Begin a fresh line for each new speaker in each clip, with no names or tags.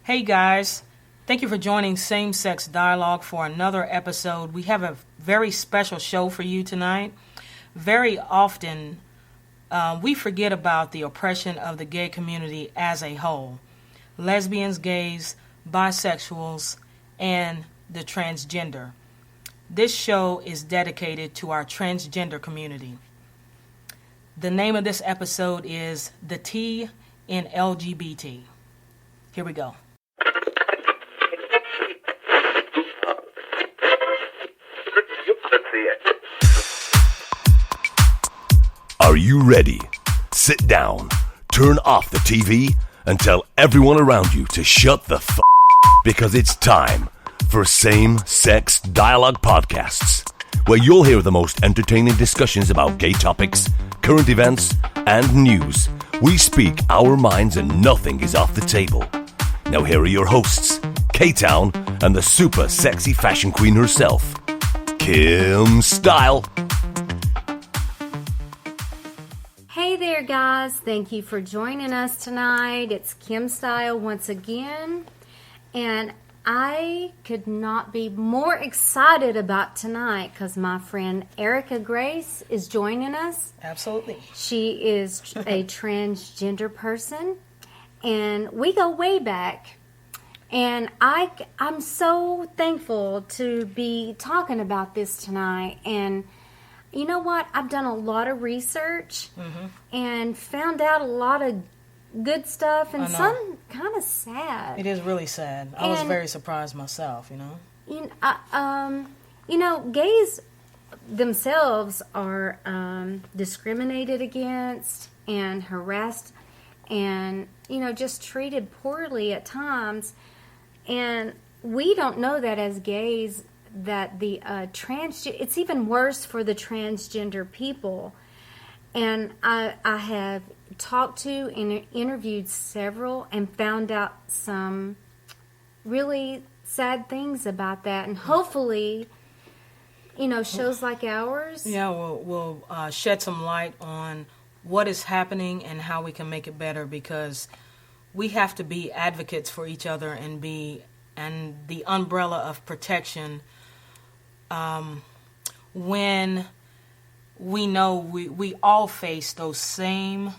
Hey guys, thank you for joining Same Sex Dialogue for another episode. We have a very special show for you tonight. Very often, we forget about the oppression of the gay community as a whole. Lesbians, gays, bisexuals, and the transgender. This show is dedicated to our transgender community. The name of this episode is The T in LGBT. Here we go.
Are you ready? Sit down, turn off the TV, and tell everyone around you to shut the f*** because it's time for Same Sex Dialogue Podcasts, where you'll hear the most entertaining discussions about gay topics, current events, and news. We speak our minds and nothing is off the table. Now here are your hosts, K-Town and the super sexy fashion queen herself, Kim Style.
Hey there guys, thank you for joining us tonight. It's Kim Style once again, and I could not be more excited about tonight because my friend Erica Grace is joining us.
Absolutely.
She is a transgender person, and we go way back. And I'm so thankful to be talking about this tonight. And you know what? I've done a lot of research and found out a lot of good stuff and some kind of sad.
It is really sad. I was very surprised myself,
Gays themselves are discriminated against and harassed and, just treated poorly at times. And we don't know that as gays that the it's even worse for the transgender people. And I have talked to and interviewed several and found out some really sad things about that. And hopefully, shows like ours.
Yeah, we'll shed some light on what is happening and how we can make it better, because we have to be advocates for each other and the umbrella of protection when we know we all face those same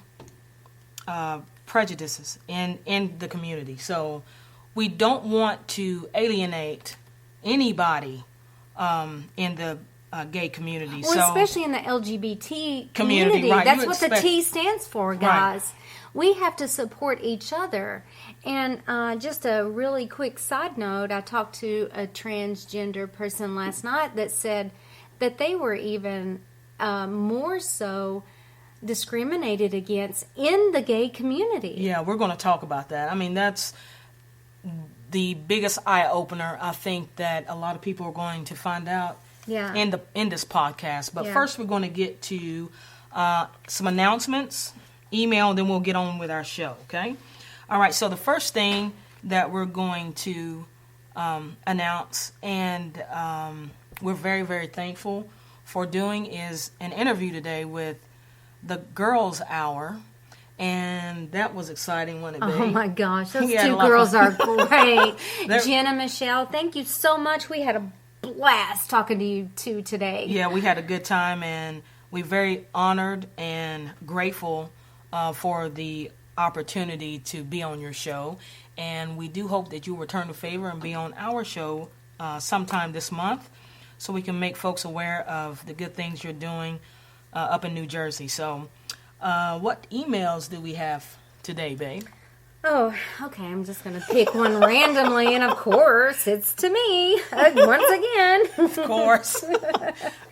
prejudices in the community. So we don't want to alienate anybody in the gay community.
Well, especially in the LGBT community.
Right.
That's what the T stands for, guys. Right. We have to support each other. And just a really quick side note, I talked to a transgender person last night that said that they were even more so discriminated against in the gay community.
Yeah, we're going to talk about that. I mean, that's the biggest eye-opener, I think, that a lot of people are going to find out in this podcast. But first, we're going to get to some announcements, email, and then we'll get on with our show, okay? All right, so the first thing that we're going to announce, and we're very, very thankful for doing, is an interview today with the Girls Hour. And that was exciting, wasn't it, babe?
Oh, my gosh. Those two girls are great. Jen and Michelle, thank you so much. We had a blast talking to you two today.
Yeah, we had a good time, and we're very honored and grateful for the opportunity to be on your show. And we do hope that you'll return the favor and be on our show sometime this month so we can make folks aware of the good things you're doing up in New Jersey. So what emails do we have today, babe?
Oh, okay. I'm just going to pick one randomly, and of course, it's to me once again.
Of course.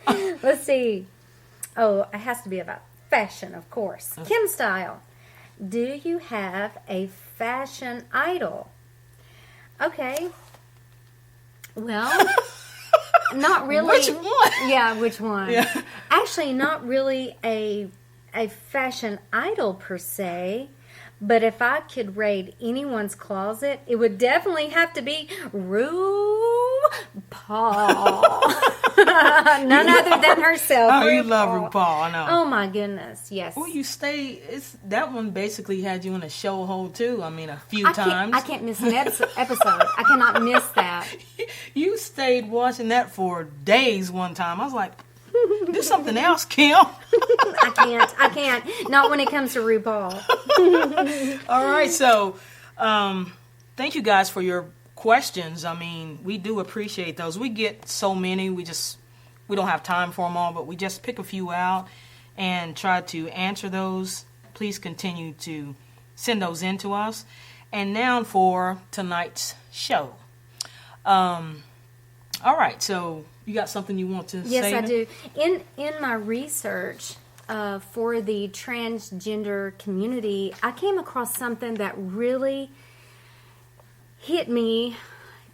Let's see. Oh, it has to be about fashion, of course. Kim Style. Do you have a fashion idol? Okay. Well, not really.
Which one?
Yeah, which one?
Yeah.
Actually, not really a fashion idol per se. But if I could raid anyone's closet, it would definitely have to be RuPaul. None other than herself.
Oh, you love RuPaul, I know.
Oh my goodness, yes.
Well, you stay. That one basically had you in a show hold too. I mean, a few times.
I can't miss an episode. I cannot miss that.
You stayed watching that for days one time. I was like, do something else, Kim.
I can't. Not when it comes to RuPaul.
All right, so thank you guys for your questions. I mean, we do appreciate those. We get so many. We don't have time for them all, but we just pick a few out and try to answer those. Please continue to send those in to us. And now for tonight's show. All right, so you got something you want to say?
Yes, I do. In my research for the transgender community, I came across something that really hit me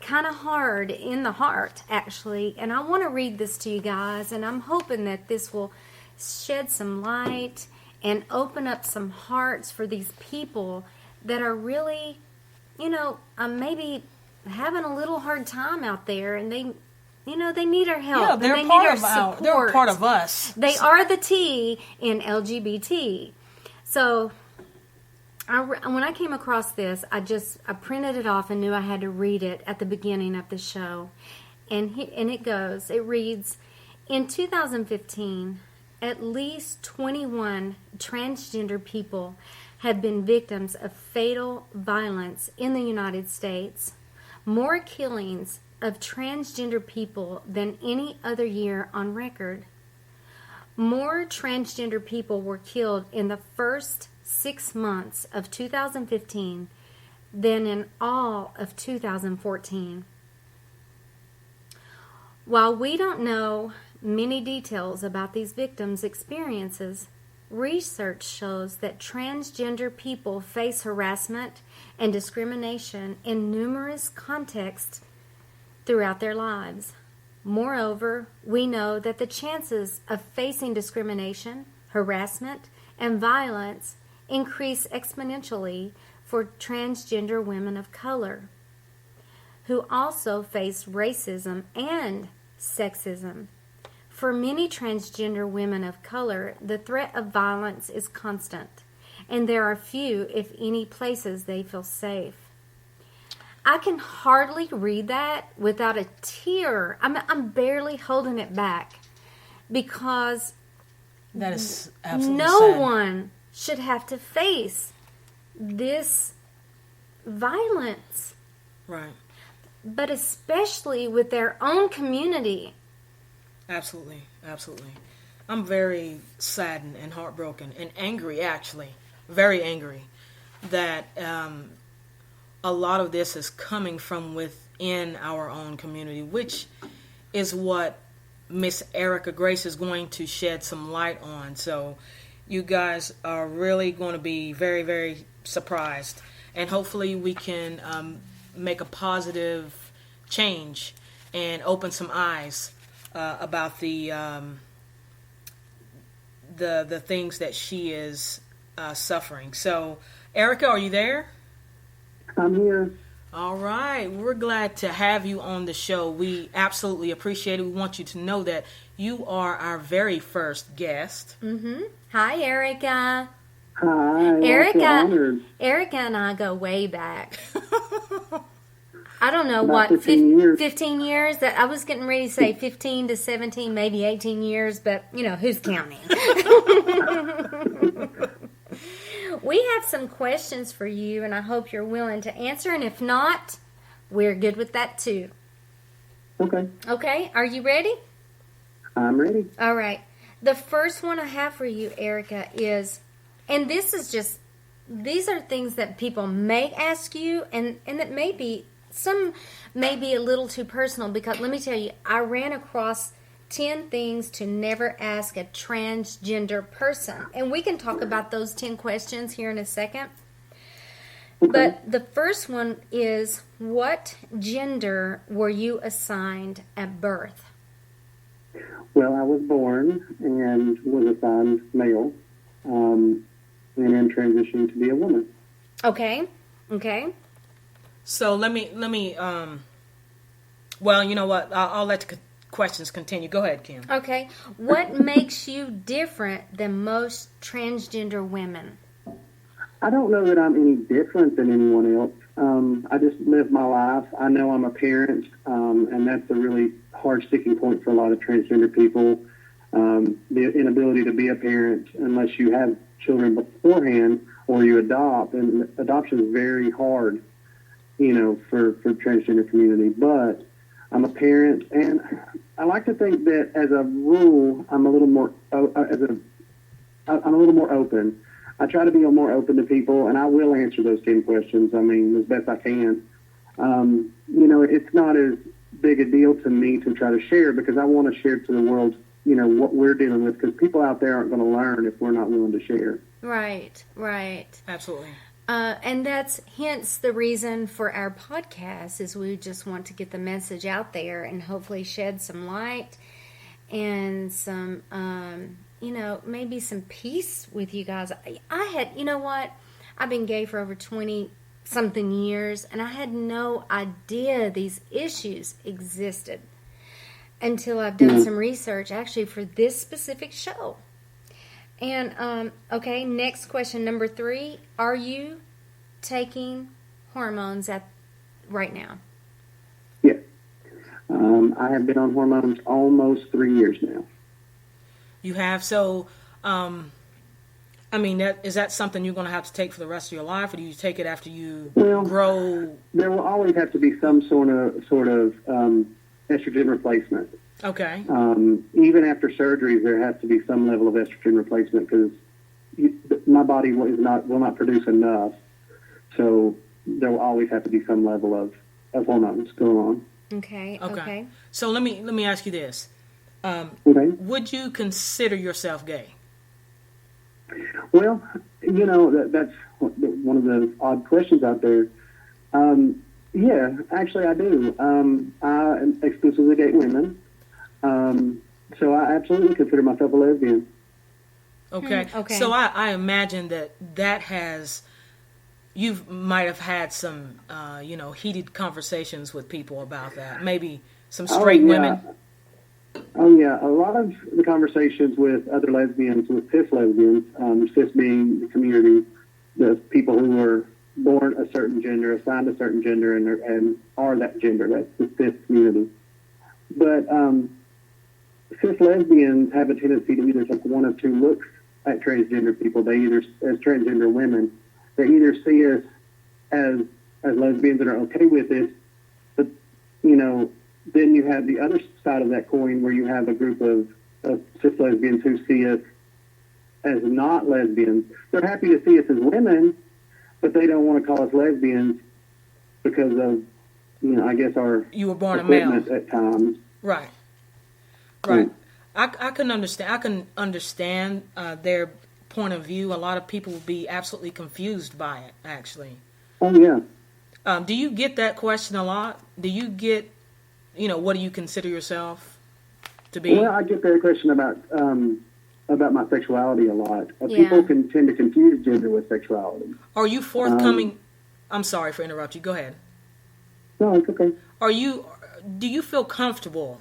kind of hard in the heart, actually. And I want to read this to you guys, and I'm hoping that this will shed some light and open up some hearts for these people that are really, maybe having a little hard time out there, and they need our help.
Yeah, they're part of us.
They are the T in LGBT. So when I came across this, I printed it off and knew I had to read it at the beginning of the show. And it reads, in 2015, at least 21 transgender people have been victims of fatal violence in the United States. More killings of transgender people than any other year on record. More transgender people were killed in the first 6 months of 2015 than in all of 2014. While we don't know many details about these victims' experiences, research shows that transgender people face harassment and discrimination in numerous contexts throughout their lives. Moreover, we know that the chances of facing discrimination, harassment, and violence increase exponentially for transgender women of color, who also face racism and sexism. For many transgender women of color, the threat of violence is constant, and there are few, if any, places they feel safe. I can hardly read that without a tear. I'm barely holding it back, because
that is absolutely
no
sad.
one should have to face this violence.
Right.
But especially with their own community.
Absolutely. I'm very saddened and heartbroken and angry, actually. Very angry that a lot of this is coming from within our own community, which is what Miss Erica Grace is going to shed some light on. So you guys are really going to be very, very surprised. And hopefully we can make a positive change and open some eyes about the things that she is suffering. So, Erica, are you there?
I'm here.
All right. We're glad to have you on the show. We absolutely appreciate it. We want you to know that you are our very first guest.
Mm-hmm. Hi, Erica.
Hi.
Erica and I go way back. I don't know,
about
what,
15 years.
15 years? That I was getting ready to say 15 to 17, maybe 18 years, but, who's counting? We have some questions for you, and I hope you're willing to answer, and if not, we're good with that too.
Okay.
Okay, are you ready?
I'm ready.
All right. The first one I have for you, Erica, is, and these are things that people may ask you, and that some may be a little too personal, because let me tell you, I ran across 10 things to never ask a transgender person. And we can talk about those 10 questions here in a second. Okay. But the first one is, what gender were you assigned at birth?
Well, I was born and was assigned male, and then transitioned to be a woman.
Okay.
So let me well, you know what? I'll let questions continue. Go ahead, Kim.
Okay. What makes you different than most transgender women?
I don't know that I'm any different than anyone else. I just live my life. I know I'm a parent, and that's a really hard sticking point for a lot of transgender people. The inability to be a parent unless you have children beforehand or you adopt, and adoption is very hard, for transgender community. But I'm a parent, and I like to think that as a rule, I'm a little more open. I try to be more open to people, and I will answer those 10 questions, as best I can. It's not as big a deal to me to try to share, because I want to share to the world, what we're dealing with, because people out there aren't going to learn if we're not willing to share.
Right.
Absolutely.
And that's hence the reason for our podcast, is we just want to get the message out there and hopefully shed some light and some, maybe some peace with you guys. I had, I've been gay for over 20-something years, and I had no idea these issues existed until I've done some research, actually, for this specific show. And, okay, next question, number 3. Are you taking hormones right now?
Yes. I have been on hormones almost 3 years now.
You have? So, is that something you're going to have to take for the rest of your life, or do you take it after you grow?
There will always have to be some sort of estrogen replacement.
Okay.
Even after surgeries, there has to be some level of estrogen replacement, because my body will not produce enough. So there will always have to be some level of hormones going on.
Okay.
So let me ask you this.
Okay.
Would you consider yourself gay?
Well, that's one of the odd questions out there. Yeah, actually I do. I exclusively date women. So I absolutely consider myself a lesbian.
Okay. So I imagine that has, you might have had some, heated conversations with people about that. Maybe some straight women.
Oh, yeah. A lot of the conversations with other lesbians, with cis lesbians, cis being the community, the people who were born a certain gender, assigned a certain gender, and are that gender. That's the cis community. But cis lesbians have a tendency to either take one of two looks at transgender people. They either, as transgender women, they either see us as lesbians and are okay with it, but, then you have the other side of that coin, where you have a group of cis lesbians who see us as not lesbians. They're happy to see us as women, but they don't want to call us lesbians because of, I guess you were born a male at times.
Right. I can understand. I can understand their point of view. A lot of people will be absolutely confused by it, actually.
Oh yeah.
Do you get that question a lot? Do you get, what do you consider yourself to be?
Well, I get that question about my sexuality a lot. People can tend to confuse gender with sexuality.
Are you forthcoming? I'm sorry for interrupting you. Go ahead.
No, it's okay.
Do you feel comfortable?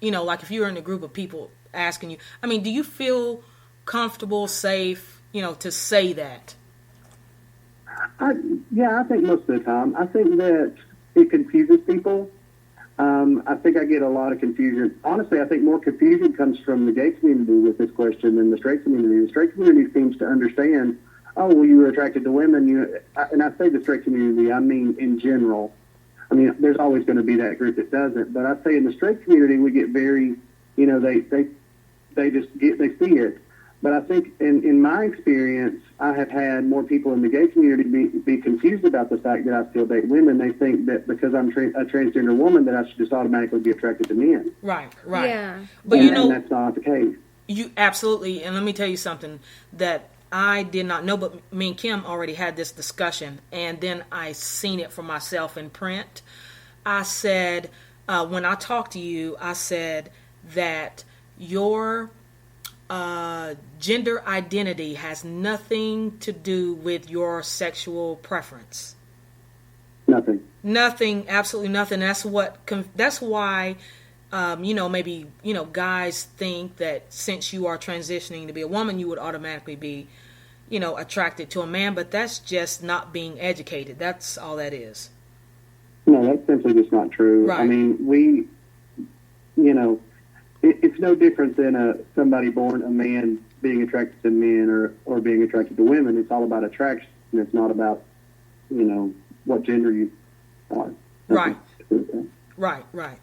Like if you're in a group of people asking you, do you feel comfortable, safe, to say that?
I think most of the time. I think that it confuses people. I think I get a lot of confusion. Honestly, I think more confusion comes from the gay community with this question than the straight community. The straight community seems to understand, you were attracted to women. And I say the straight community, I mean in general. There's always going to be that group that doesn't. But I say in the straight community, we get very, they see it. But I think in my experience, I have had more people in the gay community be confused about the fact that I still date women. They think that because I'm a transgender woman that I should just automatically be attracted to men.
Right.
Yeah.
But
and that's not the case.
You absolutely, and let me tell you something that I did not know, but me and Kim already had this discussion, and then I seen it for myself in print. I said, when I talked to you, I said that your gender identity has nothing to do with your sexual preference.
Nothing.
Nothing, absolutely nothing. That's why maybe, guys think that since you are transitioning to be a woman, you would automatically be, attracted to a man, but that's just not being educated. That's all that is.
No, that's simply just not true.
Right.
I mean, it's no different than somebody born a man being attracted to men or being attracted to women. It's all about attraction. It's not about, what gender you are.
Right. Right.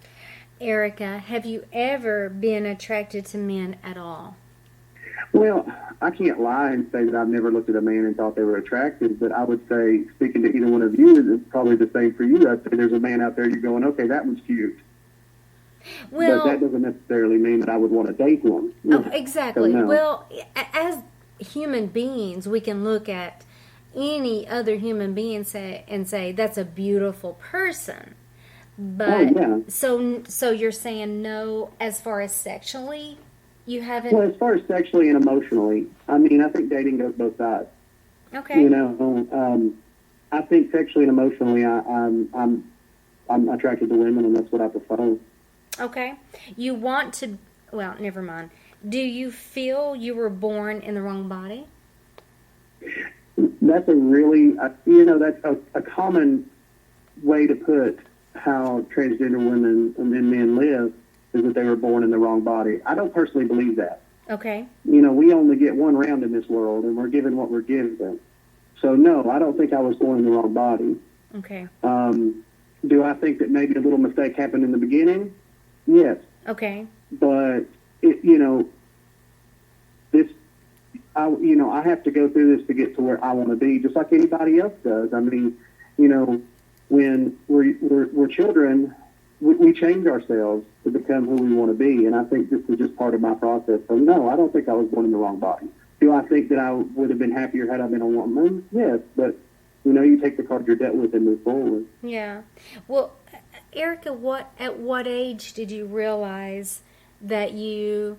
Erica, have you ever been attracted to men at all?
Well, I can't lie and say that I've never looked at a man and thought they were attractive, but I would say, speaking to either one of you, it's probably the same for you. I'd say there's a man out there you're going, okay, that one's cute.
Well,
but that doesn't necessarily mean that I would want to date one.
Oh, exactly.
So, no.
Well, as human beings, we can look at any other human being and say that's a beautiful person. But so you're saying no as far as sexually, you haven't.
Well, as far as sexually and emotionally, I mean, I think dating goes both sides.
Okay.
I think sexually and emotionally, I'm attracted to women, and that's what I prefer.
Okay. You want to? Well, never mind. Do you feel you were born in the wrong body?
That's a really, that's a common way to put how transgender women and men live, is that they were born in the wrong body. I don't personally believe that.
Okay.
We only get one round in this world, and we're given what we're given. So, no, I don't think I was born in the wrong body.
Okay.
Do I think that maybe a little mistake happened in the beginning? Yes.
Okay.
But, I have to go through this to get to where I want to be, just like anybody else does. I mean, when we're children, we change ourselves to become who we want to be, and I think this is just part of my process. So, no, I don't think I was born in the wrong body. Do I think that I would have been happier had I been a woman? Yes, but, you take the card you're dealt with and move forward.
Yeah. Well, Erica, at what age did you realize that you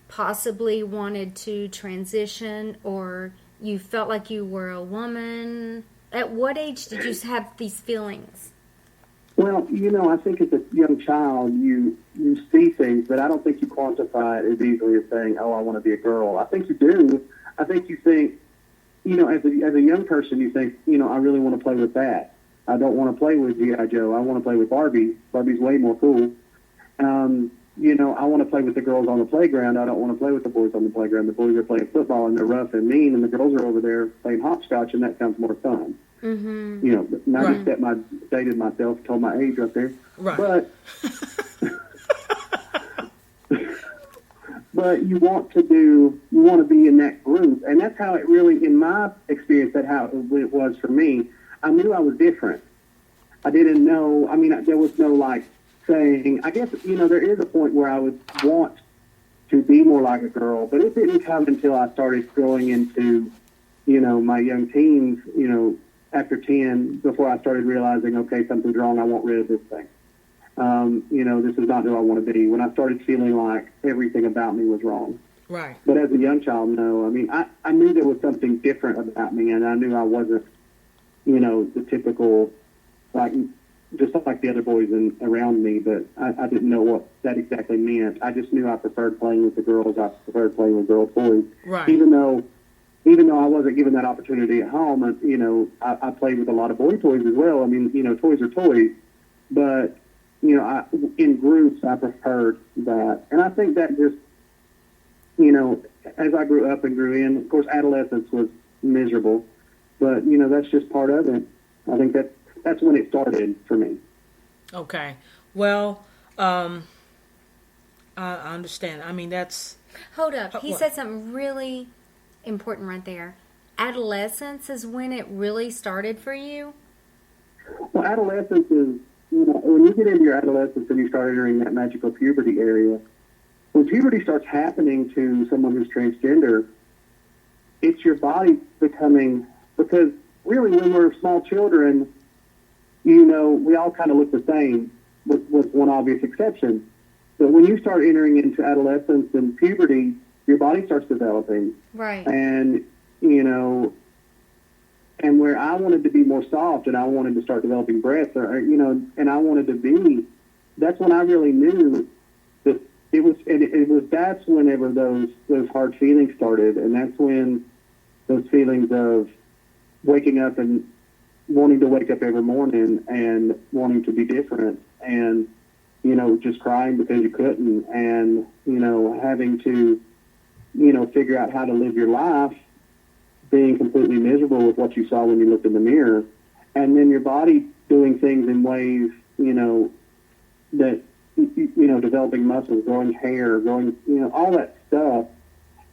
possibly wanted to transition, or you felt like you were a woman? At what age did you have these feelings?
Well, I think as a young child, you see things, but I don't think you quantify it as easily as saying, oh, I want to be a girl. I think you do. I think you think, as a young person, you think, I really want to play with that. I don't want to play with G.I. Joe. I want to play with Barbie. Barbie's way more cool. I want to play with the girls on the playground. I don't want to play with the boys on the playground. The boys are playing football, and they're rough and mean, and the girls are over there playing hopscotch, and that sounds more fun. Mm-hmm. Not just dated myself, told my age right there.
Right.
But you want to be in that group, and that's how it really, in my experience, that's how it was for me. I knew I was different. I didn't know. I mean, there was no saying. I guess there is a point where I would want to be more like a girl, but it didn't come until I started growing into, my young teens. After 10, before I started realizing, okay, something's wrong. I want rid of this thing. This is not who I want to be. When I started feeling like everything about me was wrong.
Right.
But as a young child, no. I mean, I knew there was something different about me, and I knew I wasn't, the typical, just like the other boys around me, but I didn't know what that exactly meant. I just knew I preferred playing with the girls. I preferred playing with girl toys.
Right.
Even though I wasn't given that opportunity at home, I played with a lot of boy toys as well. I mean, toys are toys, but, in groups, I preferred that. And I think that just, as I grew up and grew in, of course, adolescence was miserable, but, that's just part of it. I think that's when it started for me.
Okay. Well, I understand. I mean, that's...
Hold up. He said something really important right there. Adolescence is when it really started for you?
Well, adolescence is, when you get into your adolescence and you start entering that magical puberty area, when puberty starts happening to someone who's transgender, it's your body becoming, because really when we're small children, we all kind of look the same, with one obvious exception. But when you start entering into adolescence and puberty, your body starts developing.
Right.
And, and where I wanted to be more soft and I wanted to start developing breasts, and I wanted to be that's when I really knew that that's whenever those hard feelings started, and that's when those feelings of waking up and wanting to wake up every morning and wanting to be different, and just crying because you couldn't, and having to figure out how to live your life, being completely miserable with what you saw when you looked in the mirror, and then your body doing things in ways that developing muscles, growing hair, growing all that stuff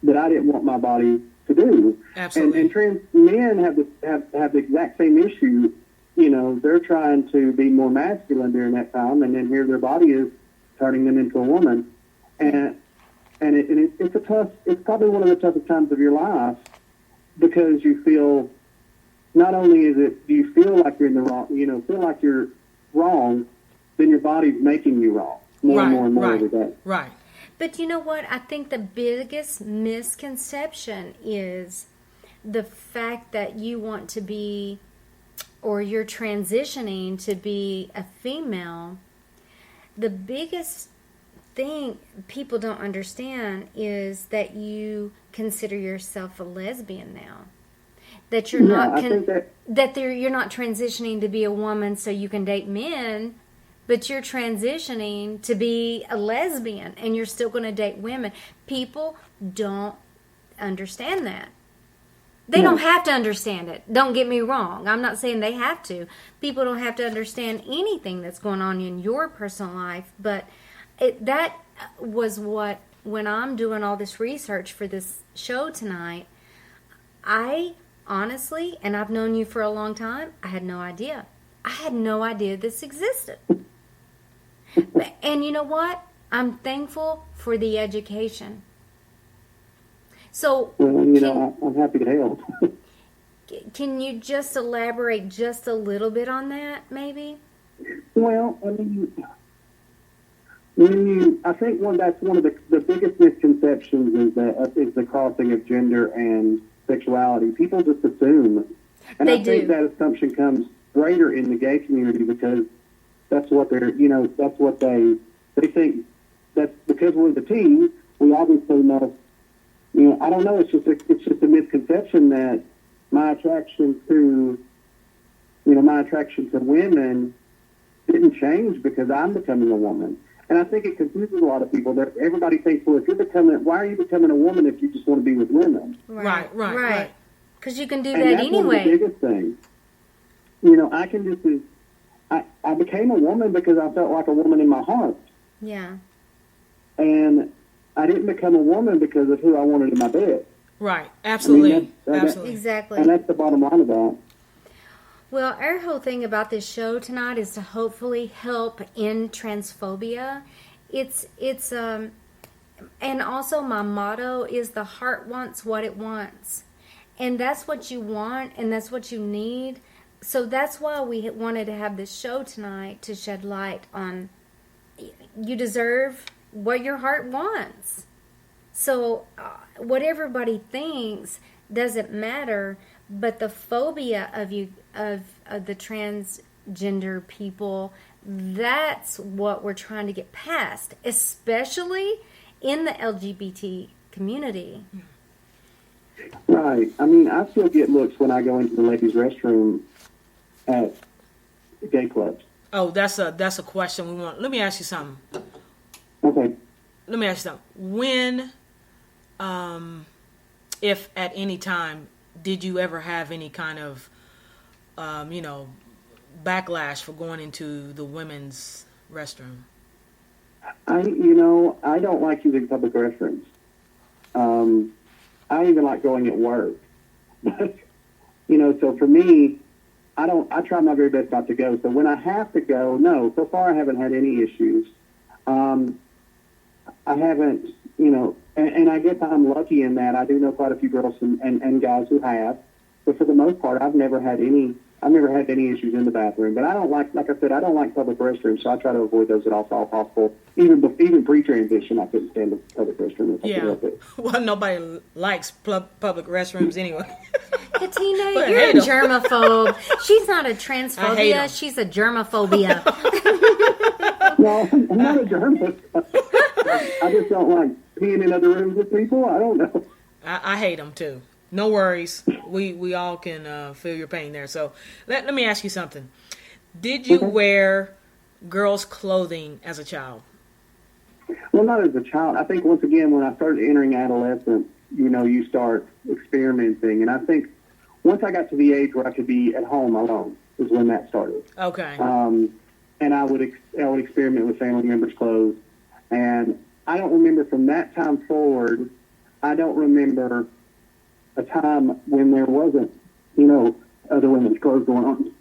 that I didn't want my body to do.
Absolutely.
And trans men have the exact same issue. They're trying to be more masculine during that time, and then here their body is turning them into a woman. And it's probably one of the toughest times of your life, because you feel, not only do you feel like you're in the wrong, feel like you're wrong, then your body's making you wrong more and more and more every day.
Right.
But you know what? I think the biggest misconception is the fact that you want to be, or you're transitioning to be a female. The biggest thing people don't understand is that you consider yourself a lesbian now. That you're you're not transitioning to be a woman so you can date men, but you're transitioning to be a lesbian, and you're still going to date women. People don't understand that. They don't have to understand it. Don't get me wrong. I'm not saying they have to. People don't have to understand anything that's going on in your personal life, but that was what, when I'm doing all this research for this show tonight, I honestly, and I've known you for a long time, I had no idea. I had no idea this existed. And you know what? I'm thankful for the education. So,
I'm happy to help.
Can you just elaborate just a little bit on that, maybe?
Well, I mean, I think that's one of the biggest misconceptions is the crossing of gender and sexuality. People just assume, and I think that assumption comes greater in the gay community, because that's what that's what they think. That's because we're the team. We obviously know. I don't know. It's just a misconception that my attraction to women didn't change because I'm becoming a woman. And I think it confuses a lot of people. That everybody thinks, well, why are you becoming a woman if you just want to be with women?
Right.
Because you can do that anyway.
That's one of the biggest things. I became a woman because I felt like a woman in my heart.
Yeah.
And I didn't become a woman because of who I wanted in my bed.
Right. Absolutely.
Absolutely. Exactly.
And that's the bottom line of that.
Well, our whole thing about this show tonight is to hopefully help end transphobia. And also my motto is the heart wants what it wants. And that's what you want, and that's what you need. So that's why we wanted to have this show tonight, to shed light on you deserve what your heart wants. So what everybody thinks doesn't matter, but the phobia of the transgender people, that's what we're trying to get past, especially in the LGBT community.
Right. I mean, I still get looks when I go into the ladies' restroom at gay clubs.
Oh, that's a question we want. Let me ask you something.
Okay.
Let me ask you something. When, if at any time, did you ever have any kind of, backlash for going into the women's restroom?
I don't like using public restrooms. I even like going at work. But, so for me, I try my very best not to go. So when I have to go, no, so far I haven't had any issues. I haven't, and I guess I'm lucky in that I do know quite a few girls and guys who have, but for the most part, I've never had any I've never had any issues in the bathroom, but I don't like I said, I don't like public restrooms, so I try to avoid those at all possible. Even pre-transition, I couldn't stand the public restroom if I could help it.
Well, nobody likes public restrooms anyway.
Katina, you're a germaphobe. She's not a transphobia, she's a germophobia.
No, I'm not a germaphobe. I just don't like being in other rooms with people. I don't know.
I hate them too. No worries. We all can feel your pain there. So let me ask you something. Did you wear girls' clothing as a child?
Well, not as a child. I think once again, when I started entering adolescence, you start experimenting. And I think once I got to the age where I could be at home alone is when that started.
Okay.
And I would experiment with family members' clothes. And I don't remember from that time forward, I don't remember a time when there wasn't, other women's clothes going on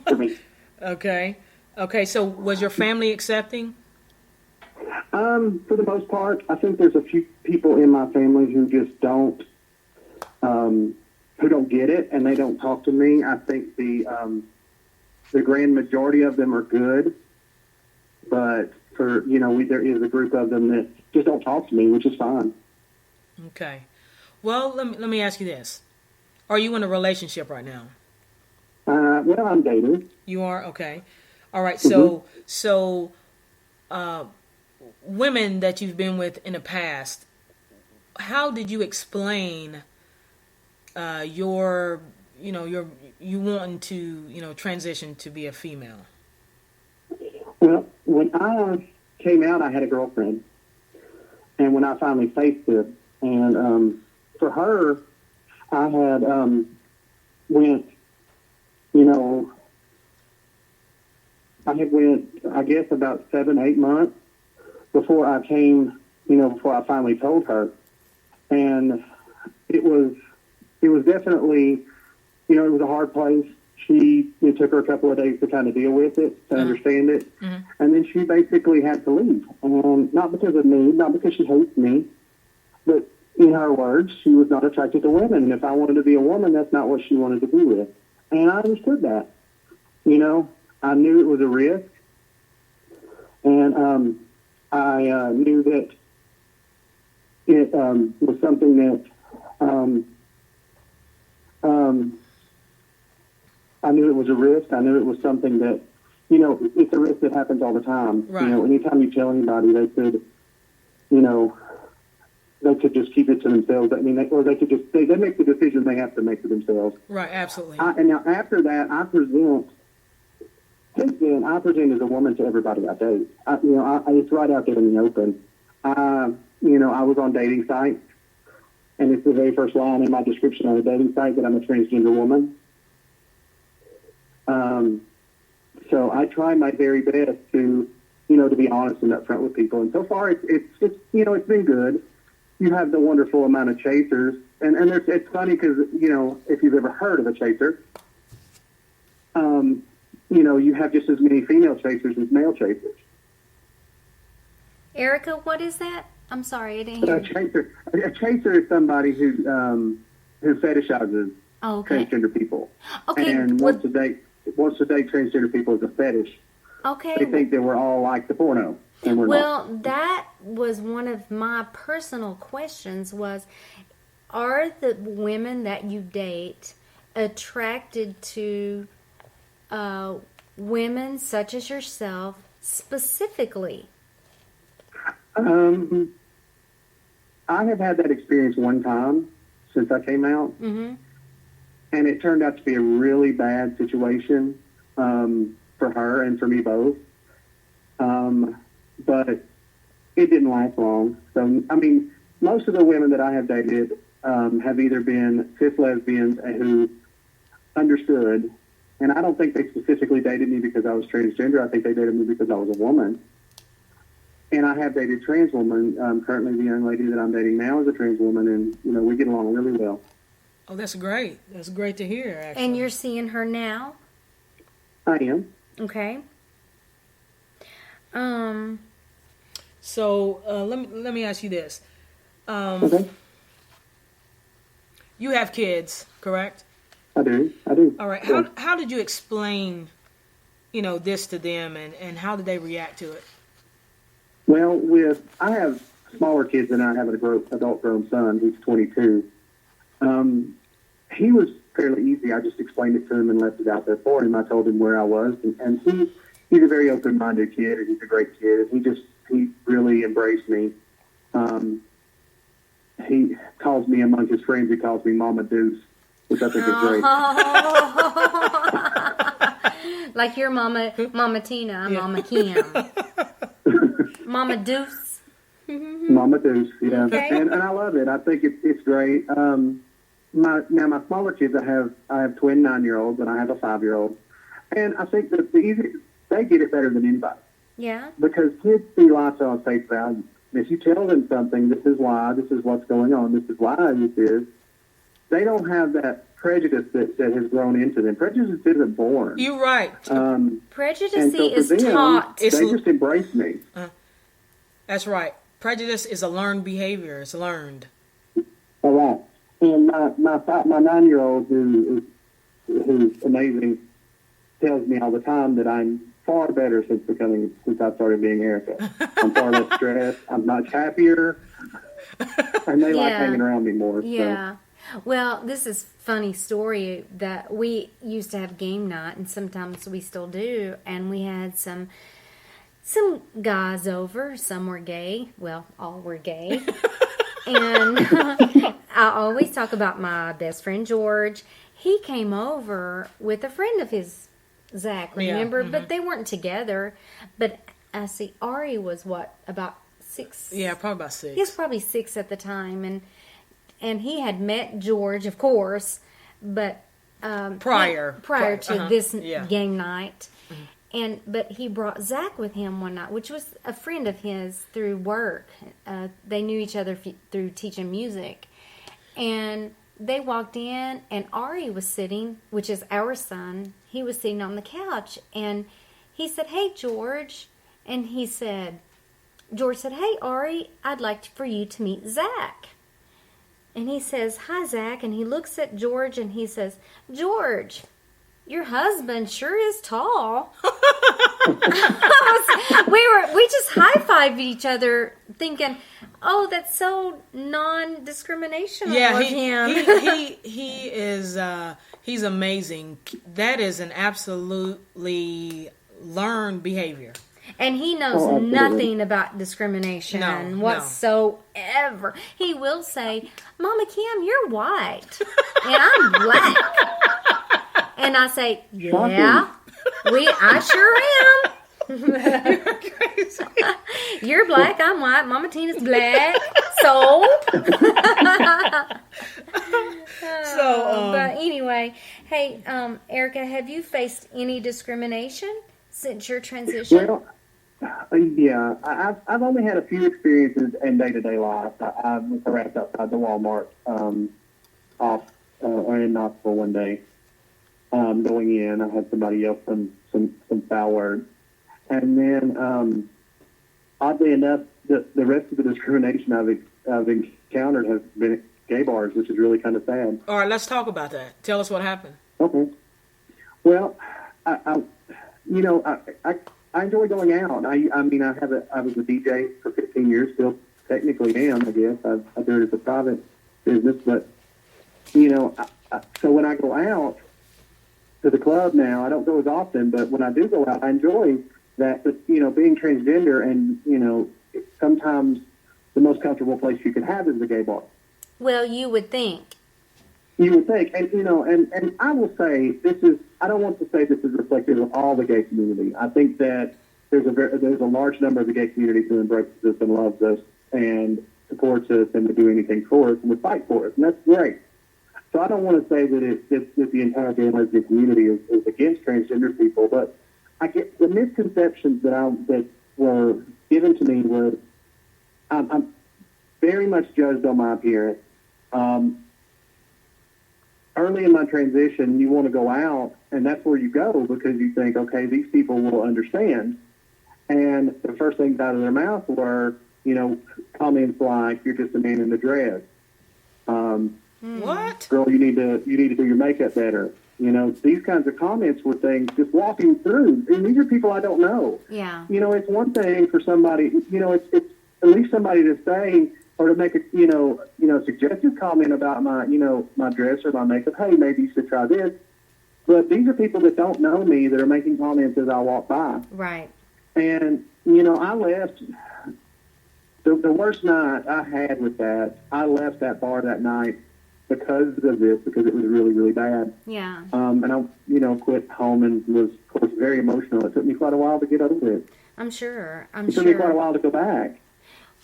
for me.
Okay. So was your family accepting?
For the most part, I think there's a few people in my family who just don't get it, and they don't talk to me. I think the grand majority of them are good, but for there is a group of them that just don't talk to me, which is fine.
Okay. Well, let me ask you this: are you in a relationship right now?
Well, I'm dating.
You are? Okay. All right. So, women that you've been with in the past, how did you explain your wanting to transition to be a female?
Well, when I came out, I had a girlfriend, and when I finally faced it, and for her, I had I guess about 7-8 months before I before I finally told her. And it was definitely, it was a hard place. It took her a couple of days to kind of deal with it, to understand it. Mm-hmm. And then she basically had to leave. Not because of me, not because she hates me, but in her words, she was not attracted to women. And if I wanted to be a woman, that's not what she wanted to be with. And I understood that. I knew it was a risk. And I knew that it was something that I knew it was a risk. I knew it was something that, it's a risk that happens all the time.
Right.
Anytime you tell anybody, they could, they could just keep it to themselves. I mean, they could just, they make the decision they have to make for themselves.
Right, absolutely.
And now after that, since then, I present as a woman to everybody I date. It's right out there in the open. I was on dating sites, and it's the very first line in my description on a dating site that I'm a transgender woman. So I try my very best to, to be honest and upfront with people. And so far, it's been good. You have the wonderful amount of chasers, and it's funny because if you've ever heard of a chaser, you have just as many female chasers as male chasers.
Erica, what is that? I'm sorry, I didn't hear.
A chaser is somebody who fetishizes transgender people.
Okay.
And wants to date transgender people as a fetish.
Okay.
They think that we're all like the porno, and we're not.
That was one of my personal questions was, are the women that you date attracted to women such as yourself specifically?
I have had that experience one time since I came out, and it turned out to be a really bad situation for her and for me both. But it didn't last long. So, I mean, most of the women that I have dated have either been cis lesbians who understood. And I don't think they specifically dated me because I was transgender. I think they dated me because I was a woman. And I have dated trans women. Currently, the young lady that I'm dating now is a trans woman, and we get along really well. Oh,
that's great. That's great to hear. Actually.
And you're seeing her now?
I am.
Okay.
So let me ask you this.
Okay.
You have kids, correct?
I do. do.
All right. How did you explain, this to them, and how did they react to it?
Well, I have smaller kids than I have an adult grown son who's 22. He was fairly easy. I just explained it to him and left it out there for him. I told him where I was, and he's a very open-minded kid, and he's a great kid. He really embraced me. He calls me, among his friends, he calls me Mama Deuce, which I think is great.
Like your Mama Tina, yeah. Mama Kim. Mama Deuce.
Mama Deuce, yeah. Okay. And I love it. I think it's great. My smaller kids, I have twin 9-year-olds and I have a 5-year-old. And I think that they get it better than anybody.
Yeah.
Because kids see life on face value. If you tell them something, this is why, this is what's going on, this is why this is, they don't have that prejudice that has grown into them. Prejudice isn't born.
You're right.
Prejudice is taught.
They just embrace me.
That's right. Prejudice is a learned behavior. It's learned.
All right. And my 9-year-old, who's amazing, tells me all the time that I'm far better since I started being Erica. I'm far less stressed. I'm much happier. And they like hanging around me more.
Yeah. So. Well, this is a funny story that we used to have game night, and sometimes we still do, and we had some guys over. Some were gay. Well, all were gay. And I always talk about my best friend, George. He came over with a friend of his, Zach, remember? Yeah. Mm-hmm. But they weren't together. But I see Ari was, about 6?
Yeah, probably about 6.
He was probably 6 at the time. And he had met George, of course, but prior to this game night. Mm-hmm. But he brought Zach with him one night, which was a friend of his through work. They knew each other through teaching music. And they walked in, and Ari was sitting, which is our son. He was sitting on the couch, and he said, "Hey, George." And George said, "Hey, Ari, I'd like for you to meet Zach." And he says, "Hi, Zach." And he looks at George, and he says, "George, your husband sure is tall." We just high-fived each other thinking, oh, that's so non-discriminational of him.
He is, he's amazing. That is an absolutely learned behavior.
And he knows nothing about discrimination whatsoever. He will say, "Mama Kim, you're white, and I'm black." And I say, "Yeah, I sure am."
You're crazy.
You're black, I'm white, Mama Tina's black. So but anyway, hey, Erica, have you faced any discrimination since your transition?
Well, yeah, I've only had a few experiences in day-to-day life. I was harassed outside the Walmart in Knoxville one day. Going in, I had somebody yell some foul words. And then, oddly enough, the rest of the discrimination I've encountered has been at gay bars, which is really kind of sad.
All right, let's talk about that. Tell us what happened.
Okay. Well, I enjoy going out. I was a DJ for 15 years, still technically am, I guess. I do it as a private business, but, so when I go out to the club now, I don't go as often, but when I do go out, I enjoy that. But, being transgender and, sometimes the most comfortable place you can have is the gay bar.
Well, you would think.
You would think. And, and I will say, I don't want to say this is reflective of all the gay community. I think that there's a large number of the gay community who embraces us and loves us and supports us and would do anything for us and would fight for us. And that's great. So I don't want to say that the entire gay and lesbian community is against transgender people, but I get the misconceptions that were given to me was I'm very much judged on my appearance. Early in my transition, you want to go out, and that's where you go because you think, okay, these people will understand. And the first things out of their mouth were, comments like, "You're just a man in a dress."
What?
"Girl, you need to do your makeup better." You know, these kinds of comments were things just walking through. And these are people I don't know.
Yeah.
You know, it's one thing for somebody, you know, it's at least somebody to say or to make a, suggestive comment about my, my dress or my makeup. Hey, maybe you should try this. But these are people that don't know me that are making comments as I walk by.
Right.
And, I left. The worst night I had with that, I left that bar that night because of this, because it was really, really bad.
Yeah.
And I, quit home and was, of course, very emotional. It took me quite a while to get over it.
I'm sure.
It took me quite a while to go back.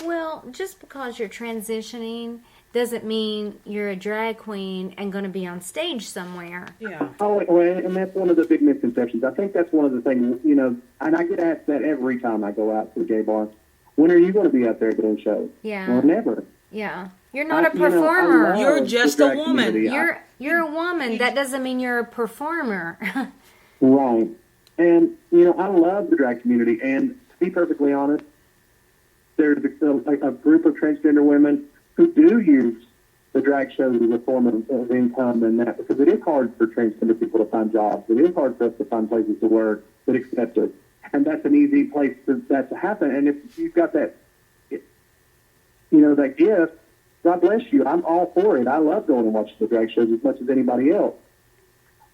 Well, just because you're transitioning doesn't mean you're a drag queen and going to be on stage somewhere.
Yeah.
Oh, well, and that's one of the big misconceptions. I think that's one of the things, and I get asked that every time I go out to the gay bar. When are you going to be out there doing shows?
Yeah.
Well, never.
Yeah. You're not a performer.
You're just a woman.
You're a woman. That doesn't mean you're a performer.
Right. And, I love the drag community. And to be perfectly honest, there's a group of transgender women who do use the drag shows as a form of income and that, because it is hard for transgender people to find jobs. It is hard for us to find places to work that accept us. And that's an easy place for that to happen. And if you've got that, that gift, God bless you. I'm all for it. I love going and watching the drag shows as much as anybody else.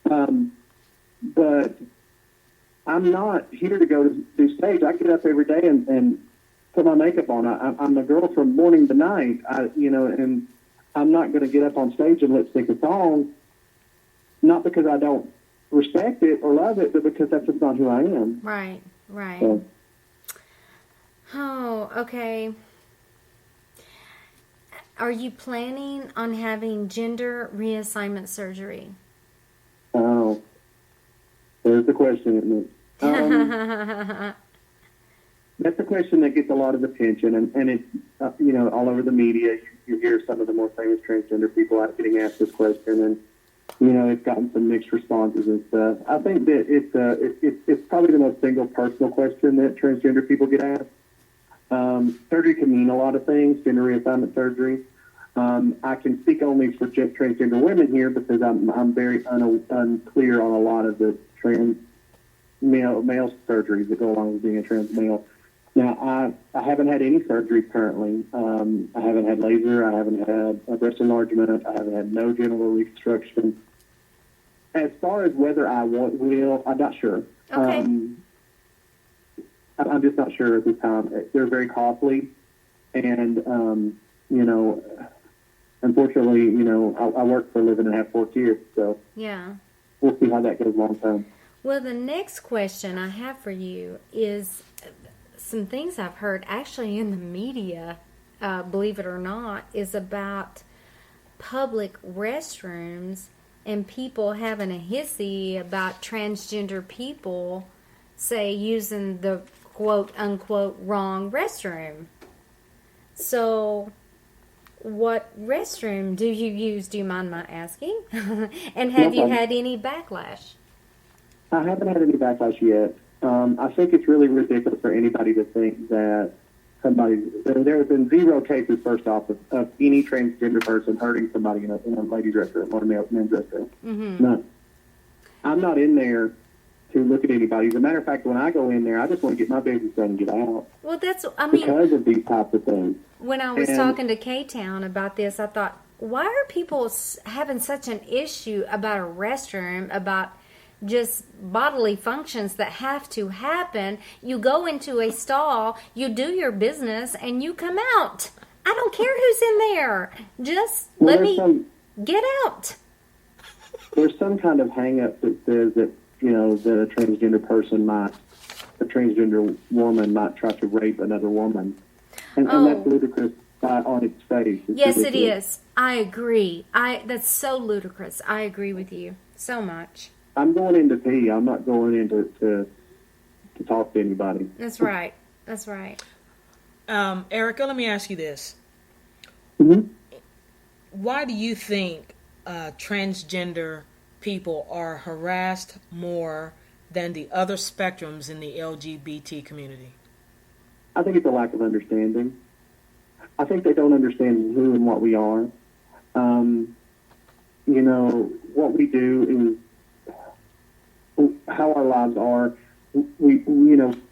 But I'm not here to go to do stage. I get up every day and put my makeup on. I'm a girl from morning to night. And I'm not going to get up on stage and lip sync a song, not because I don't respect it or love it, but because that's just not who I am.
Right.
So.
Oh, okay. Are you planning on having gender reassignment surgery?
Oh, there's the question, isn't it? That's a question that gets a lot of attention, and it's, all over the media. You hear some of the more famous transgender people out getting asked this question, and, it's gotten some mixed responses and stuff. I think that it's probably the most single personal question that transgender people get asked. Surgery can mean a lot of things, gender reassignment surgery. I can speak only for transgender women here because I'm very unclear on a lot of the male surgeries that go along with being a trans male. Now, I haven't had any surgery currently. I haven't had laser. I haven't had a breast enlargement. I haven't had no genital reconstruction. As far as whether I will, I'm not sure.
Okay.
I'm just not sure at this time. They're very costly, and unfortunately, I work for a living and have 4 kids, so
yeah,
we'll see how that goes long term.
Well, the next question I have for you is some things I've heard actually in the media, believe it or not, is about public restrooms and people having a hissy about transgender people, say, using the quote-unquote wrong restroom. So what restroom do you use? Do you mind my asking? And have you had any backlash?
I haven't had any backlash yet. I think it's really ridiculous for anybody to think that there have been 0 cases, first off, of any transgender person hurting somebody in a ladies' restroom or a men's restroom.
Mm-hmm.
None. I'm not in there to look at anybody. As a matter of fact, when I go in there, I just want to get my business done and get out.
Well,
because of these types of things.
When I was talking to K-Town about this, I thought, why are people having such an issue about a restroom, about just bodily functions that have to happen? You go into a stall, you do your business, and you come out. I don't care who's in there. Just let me get out.
There's some kind of hang-up that says that, that a transgender woman might try to rape another woman. And that's ludicrous on its face.
Yes, ridiculous. It is. I agree. That's so ludicrous. I agree with you so much.
I'm going in to pee. I'm not going in to talk to anybody.
That's right. That's right.
Erica, let me ask you this.
Mm-hmm.
Why do you think transgender people are harassed more than the other spectrums in the LGBT community?
I think it's a lack of understanding. I think they don't understand who and what we are. What we do is how our lives are. We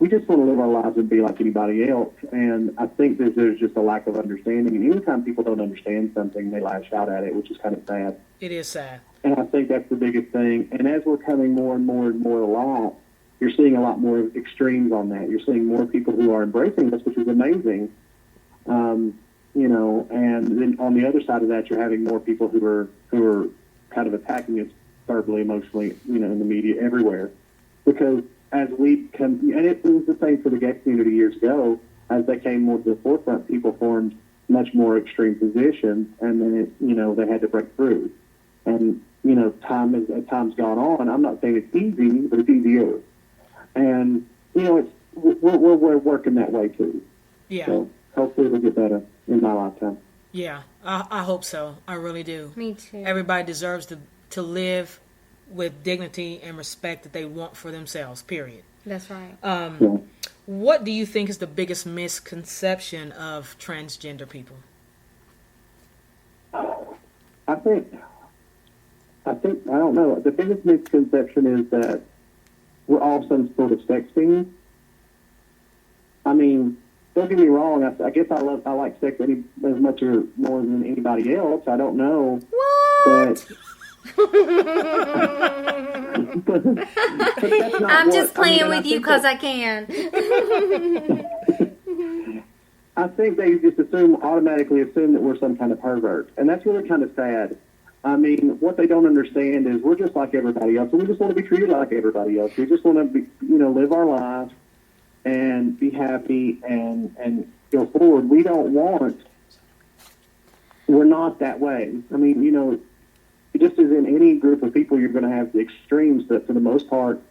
just want to live our lives and be like anybody else. And I think that there's just a lack of understanding. And anytime people don't understand something, they lash out at it, which is kind of sad.
It is sad.
And I think that's the biggest thing. And as we're coming more and more and more alive, you're seeing a lot more extremes on that. You're seeing more people who are embracing this, which is amazing. And then on the other side of that, you're having more people who are kind of attacking us verbally, emotionally, in the media everywhere. Because as we come, and it was the same for the gay community years ago, as they came more to the forefront, people formed much more extreme positions, and then they had to break through. And time's gone on. I'm not saying it's easy, but it's easier. And we're working that way too.
Yeah.
So hopefully it'll get better in my lifetime.
Yeah, I hope so. I really do.
Me too.
Everybody deserves to live with dignity and respect that they want for themselves, period.
That's right.
What do you think is the biggest misconception of transgender people?
I think I don't know. The biggest misconception is that we're all some sort of sex fiends. I mean, don't get me wrong. I guess I like sex as much or more than anybody else. I don't know.
What?
But
I'm just playing with you because I can.
I think they just automatically assume that we're some kind of pervert. And that's really kind of sad. I mean, what they don't understand is we're just like everybody else. And we just want to be treated like everybody else. We just want to be, live our lives and be happy and go forward. We're not that way. I mean, just as in any group of people, you're going to have the extremes, but for the most part,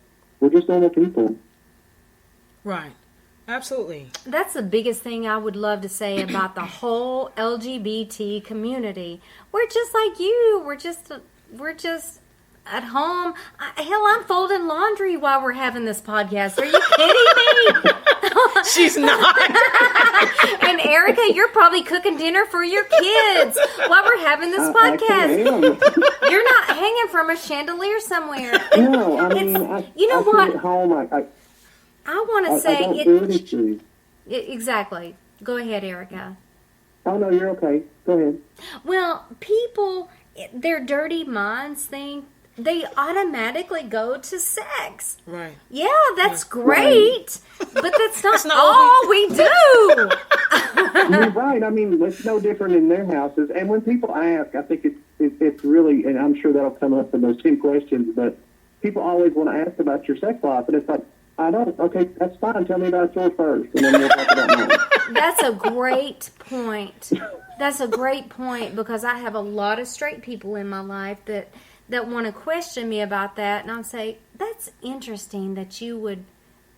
we're just normal people.
Right. Absolutely.
That's the biggest thing I would love to say about the whole LGBT community. We're just like you. We're just at home. Hell, I'm folding laundry while we're having this podcast. Are you kidding me?
She's not.
And Erica, you're probably cooking dinner for your kids while we're having this podcast. You're not hanging from a chandelier somewhere.
No, I mean,
what?
At home,
I want to say
I don't do
exactly. Go ahead, Erica.
Oh, no, you're okay. Go ahead.
Well, people, their dirty minds think they automatically go to sex.
Right.
Yeah, that's great, but that's not,
not
all we do.
You're right. I mean, it's no different in their houses. And when people ask, I think it's really, and I'm sure that'll come up in those 10 questions, but people always want to ask about your sex life, and it's like, I don't. Okay, that's fine. Tell me about yours first, and then we'll talk about mine.
That's a great point. That's a great point, because I have a lot of straight people in my life that want to question me about that, and I'll say, that's interesting that you would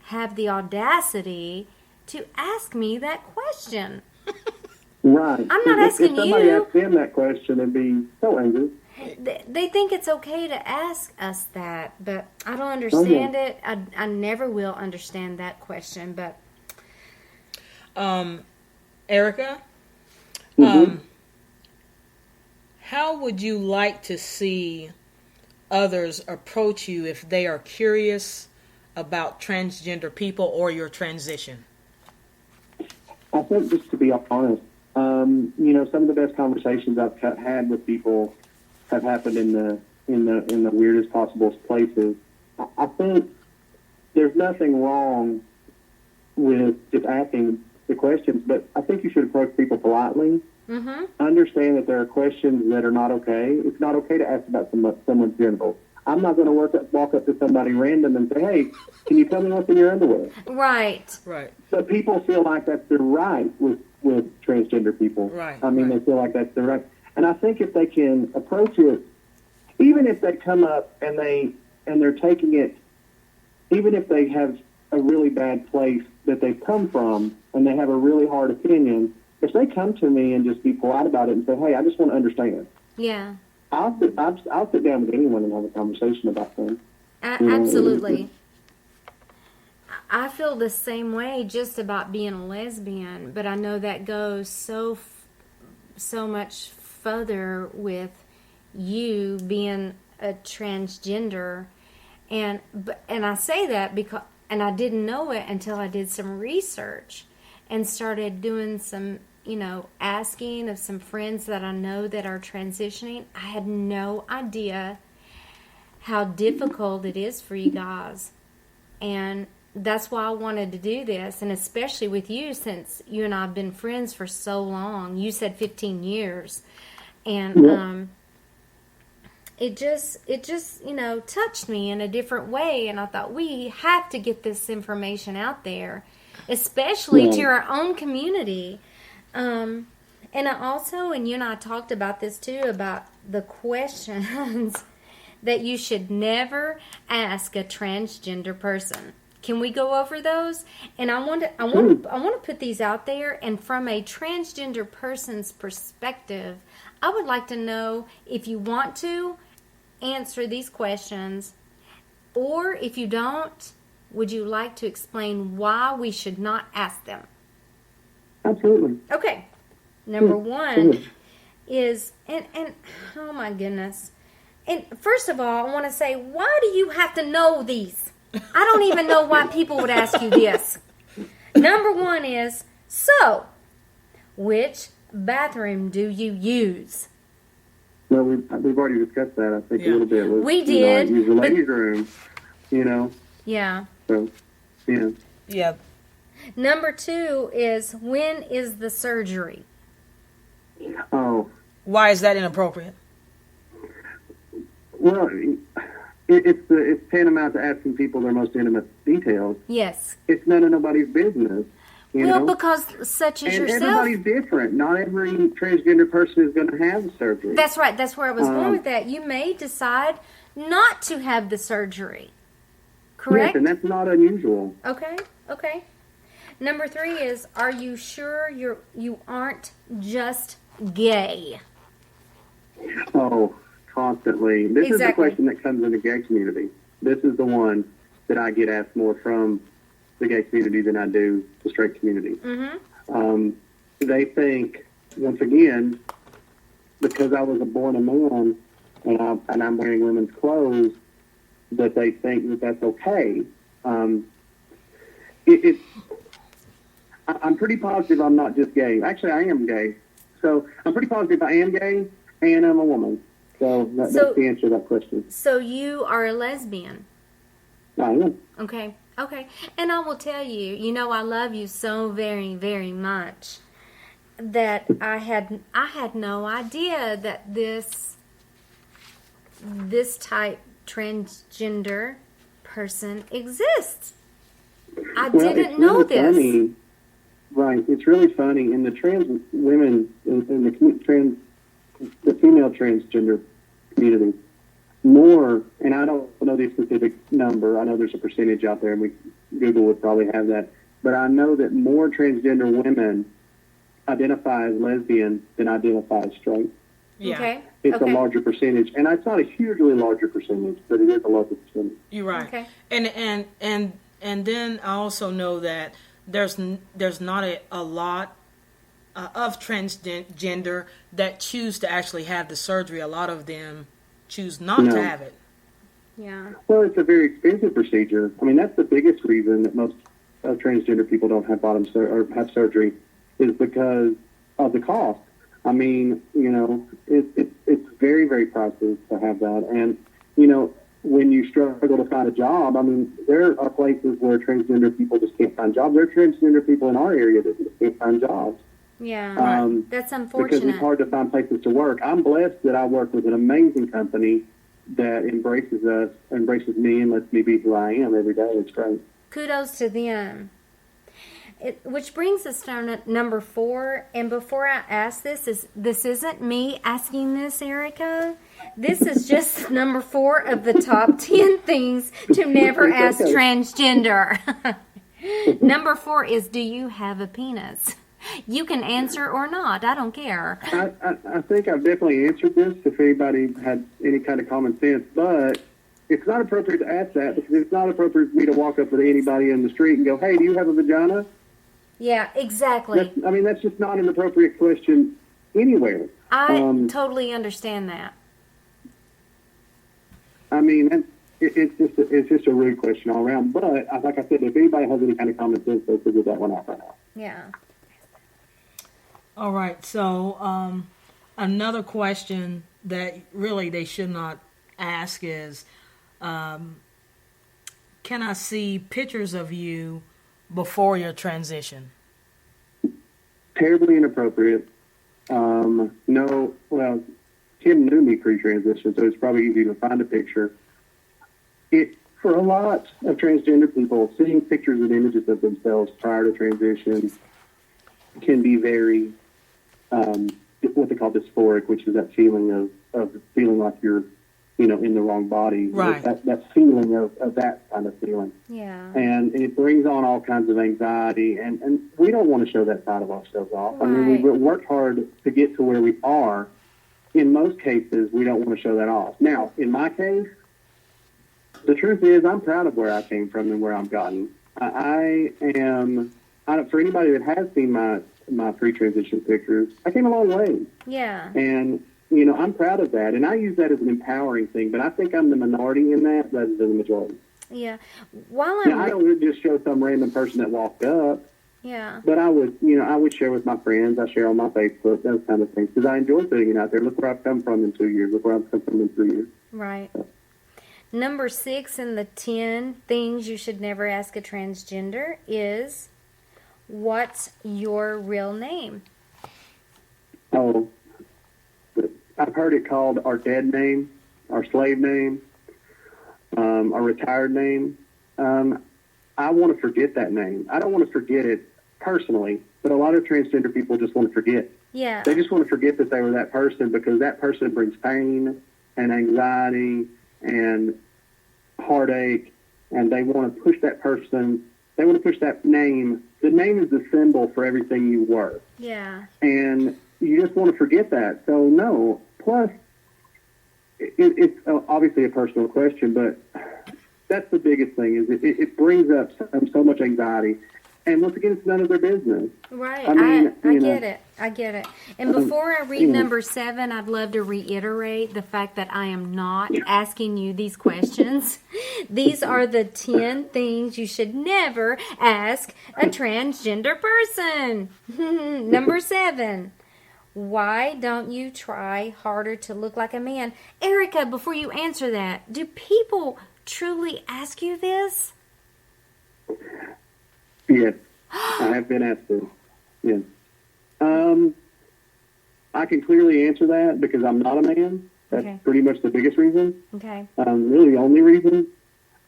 have the audacity to ask me that question.
Right.
I'm not asking
if somebody
you.
asked them that question, it'd be so angry.
They think it's okay to ask us that, but I don't understand it. I never will understand that question. But
Erica, how would you like to see others approach you if they are curious about transgender people or your transition?
I think, just to be honest, some of the best conversations I've had with people have happened in the weirdest possible places. I think there's nothing wrong with just asking the questions, but I think you should approach people politely.
mm-hmm.
Understand that there are questions that are not okay. It's not okay to ask about someone's genitals. I'm not going to walk up to somebody random and say, "Hey, can you tell me what's in your underwear?"
Right.
But people feel like that's their right with transgender people.
Right.
I mean, they feel like that's their right. And I think if they can approach it, even if they come up and they're taking it, even if they have a really bad place that they've come from and they have a really hard opinion, if they come to me and just be polite about it and say, "Hey, I just want to understand,"
Yeah.
I'll sit down with anyone and have a conversation about them.
Absolutely. I feel the same way just about being a lesbian, but I know that goes so much further with you being a transgender. And I say that because, and I didn't know it until I did some research and started doing some, asking of some friends that I know that are transitioning. I had no idea how difficult it is for you guys. And that's why I wanted to do this, and especially with you, since you and I have been friends for so long. You said 15 years. And it just touched me in a different way, and I thought we have to get this information out there, especially to our own community. And I also, and you and I talked about this too, about the questions that you should never ask a transgender person. Can we go over those? And I want to put these out there. And from a transgender person's perspective, I would like to know if you want to answer these questions, or if you don't, would you like to explain why we should not ask them?
Absolutely.
Okay. Number one is, and oh my goodness. And first of all, I want to say, why do you have to know these? I don't even know why people would ask you this. Number one is, so, which bathroom do you use?
Well, we've already discussed that, I think, a little bit.
We did.
I use the ladies' room,
Yeah.
So, yeah.
Yeah.
Number two is, when is the surgery?
Oh.
Why is that inappropriate?
Well, it's tantamount to asking people their most intimate details.
Yes.
It's none of nobody's business. You know?
Because such as yourself.
Everybody's different. Not every transgender person is going to have the surgery.
That's right. That's where I was going with that. You may decide not to have the surgery. Correct?
Yes, and that's not unusual.
Okay. Number three is, are you sure you aren't just gay?
Oh, constantly. This is the question that comes in the gay community. This is the one that I get asked more from the gay community than I do the straight community. Mm-hmm. They think, once again, because I was born a man and I'm wearing women's clothes, that they think that that's okay. I'm pretty positive I'm not just gay. Actually, I am gay. So I'm pretty positive I am gay and I'm a woman. So that's the answer to that question.
So you are a lesbian?
I am.
Okay. And I will tell you, I love you so very, very much that I had no idea that this type transgender person exists. I didn't know this.
Funny. Right. It's really funny. In the trans women, in the female transgender community, more, and I don't know the specific number. I know there's a percentage out there, and Google would probably have that. But I know that more transgender women identify as lesbian than identify as straight.
Yeah.
Okay.
It's a larger percentage, and it's not a hugely larger percentage, but it is a larger percentage.
You're right.
Okay.
And then I also know that there's not a lot of transgender that choose to actually have the surgery. A lot of them choose not to have it.
Yeah.
Well, it's a very expensive procedure. I mean, that's the biggest reason that most transgender people don't have or have surgery is because of the cost. I mean, it's very, very pricey to have that. And, when you struggle to find a job, I mean, there are places where transgender people just can't find jobs. There are transgender people in our area that just can't find jobs.
Yeah, that's unfortunate.
Because it's hard to find places to work. I'm blessed that I work with an amazing company that embraces me and lets me be who I am every day. It's great.
Kudos to them. Which brings us to number 4. And before I ask this isn't me asking this, Erica. This is just number 4 of the top 10 things to never ask transgender. Number 4 is, do you have a penis? You can answer or not. I don't care.
I think I've definitely answered this if anybody had any kind of common sense, but it's not appropriate to ask that because it's not appropriate for me to walk up to anybody in the street and go, hey, do you have a vagina?
Yeah, exactly.
That's just not an appropriate question anywhere.
I totally understand that.
I mean, it's just a rude question all around. But like I said, if anybody has any kind of common sense, they'll figure that one out right now.
Yeah.
All right. So another question that really they should not ask is, can I see pictures of you before your transition?
Terribly inappropriate. No, well, Kim knew me pre-transition, so it's probably easy to find a picture. For a lot of transgender people, seeing pictures and images of themselves prior to transition can be very, what they call dysphoric, which is that feeling of feeling like you're, in the wrong body.
Right.
That feeling of that kind of feeling.
Yeah.
And it brings on all kinds of anxiety, and we don't want to show that side of ourselves off.
Right.
I mean, we've worked hard to get to where we are. In most cases, we don't want to show that off. Now, in my case, the truth is I'm proud of where I came from and where I've gotten. I am, for anybody that has seen my pre-transition pictures, I came a long way.
Yeah.
And, I'm proud of that. And I use that as an empowering thing, but I think I'm the minority in that rather than the majority.
Yeah. While
Now, I don't just show some random person that walked up.
Yeah.
But I would share with my friends. I share on my Facebook, those kind of things, because I enjoy putting it out there. Look where I've come from in 2 years. Look where I've come from in 3 years.
Right. Number 6 in the 10 things you should never ask a transgender is, what's your real name?
Oh, I've heard it called our dead name, our slave name, our retired name. I want to forget that name. I don't want to forget it personally, but a lot of transgender people just want to forget.
Yeah.
They just want to forget that they were that person because that person brings pain and anxiety and heartache, and they want to push that person. They want to push that name. The name is the symbol for everything you were.
Yeah.
And you just want to forget that. So, no. Plus, it's obviously a personal question, but that's the biggest thing, is it brings up so much anxiety. And once again, it's none of their business.
Right.
I mean,
I get it. I get it. And before I read number 7, I'd love to reiterate the fact that I am not asking you these questions. These are the 10 things you should never ask a transgender person. Number 7. Why don't you try harder to look like a man? Erica, before you answer that, do people truly ask you this?
Yes, I have been asked this. Yes. I can clearly answer that because I'm not a man. That's pretty much the biggest reason.
Okay.
Really the only reason.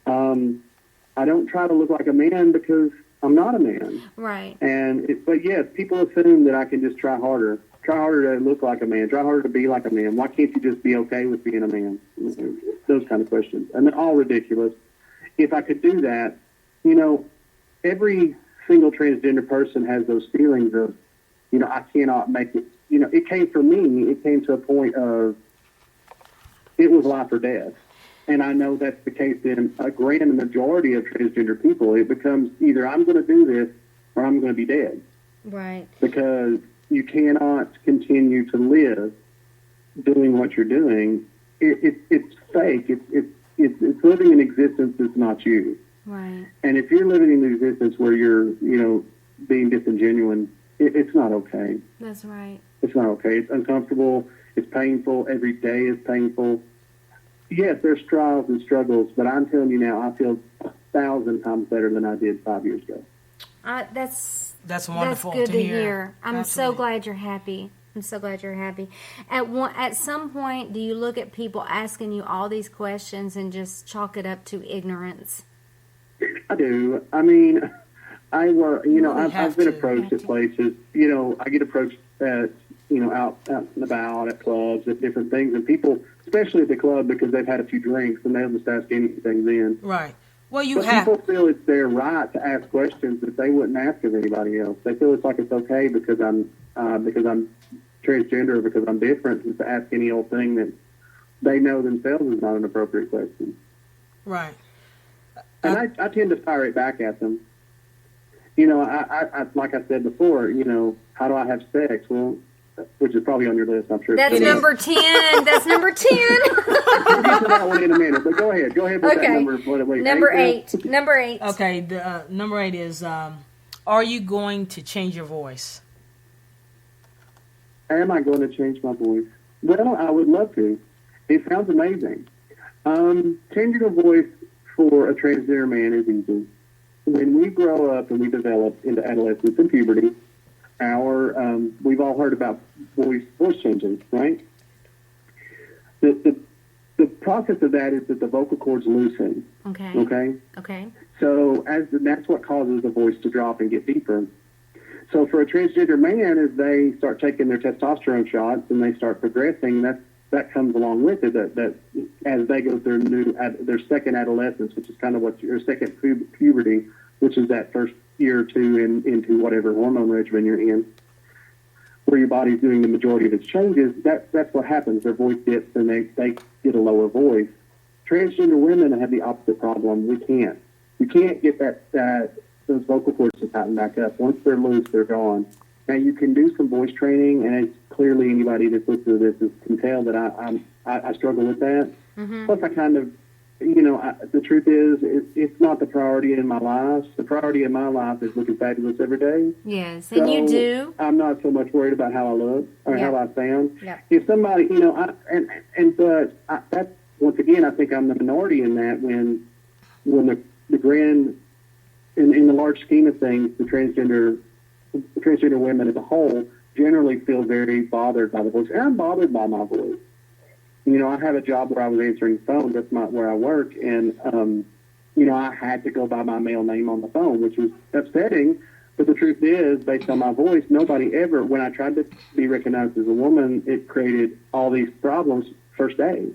I don't try to look like a man because I'm not a man.
Right.
But yes, people assume that I can just try harder. Try harder to look like a man. Try harder to be like a man. Why can't you just be okay with being a man? Those kind of questions. And they're all ridiculous. If I could do that, every single transgender person has those feelings of, I cannot make it. It came for me, it came to a point of, it was life or death. And I know that's the case in a grand majority of transgender people. It becomes either I'm going to do this or I'm going to be dead.
Right.
Because you cannot continue to live doing what you're doing. It's fake. It's living an existence that's not you.
Right.
And if you're living in an existence where you're, being disingenuous, it's not okay.
That's right.
It's not okay. It's uncomfortable. It's painful. Every day is painful. Yes, there's trials and struggles, but I'm telling you now, I feel 1,000 times better than I did 5 years ago.
That's wonderful.
That's good
to
hear. I'm
Absolutely.
so glad you're happy. I'm so glad you're happy. At some point, do you look at people asking you all these questions and just chalk it up to ignorance?
I do. I mean, I work. I've been
to.
approached at places. I get approached at out and about at clubs at different things, and people, especially at the club, because they've had a few drinks and they'll just ask anything then.
Right. Well,
People feel it's their right to ask questions that they wouldn't ask of anybody else. They feel it's like it's okay because I'm transgender or because I'm different, just to ask any old thing that they know themselves is not an appropriate question.
Right.
And I tend to fire it back at them. I like I said before, how do I have sex? Well, which is probably on your list, I'm sure.
That's number 10. That's number 10.
We'll get to that one in a minute, but go ahead with that number.
Number 8. Number 8.
Okay, the number 8 is, are you going to change your voice?
Am I going to change my voice? Well, I would love to. It sounds amazing. Changing a voice for a transgender man is easy. When we grow up and we develop into adolescence and puberty, we've all heard about voice changes, right? The process of that is that the vocal cords loosen.
Okay.
So that's what causes the voice to drop and get deeper. So for a transgender man, as they start taking their testosterone shots and they start progressing, that comes along with it. That as they go through their second adolescence, which is kind of your second puberty, which is that first year or two into whatever hormone regimen you're in, where your body's doing the majority of its changes. That's what happens. Their voice dips and they get a lower voice. Transgender women have the opposite problem. We can't get those vocal cords to tighten back up. Once they're loose, they're gone. Now, you can do some voice training, and it's clearly anybody that's listening to this can tell that I struggle with that.
Mm-hmm.
Plus, I kind of, the truth is, it's not the priority in my life. The priority in my life is looking fabulous every day.
Yes,
so
and you do.
I'm not so much worried about how I look or how I sound.
Yeah.
If somebody, that's, once again, I think I'm the minority in that when the grand, in the large scheme of things, the transgender women as a whole generally feel very bothered by the voice. And I'm bothered by my voice. I have a job where I was answering the phone. That's where I work. And, I had to go by my male name on the phone, which was upsetting. But the truth is, based on my voice, nobody ever, when I tried to be recognized as a woman, it created all these problems first day.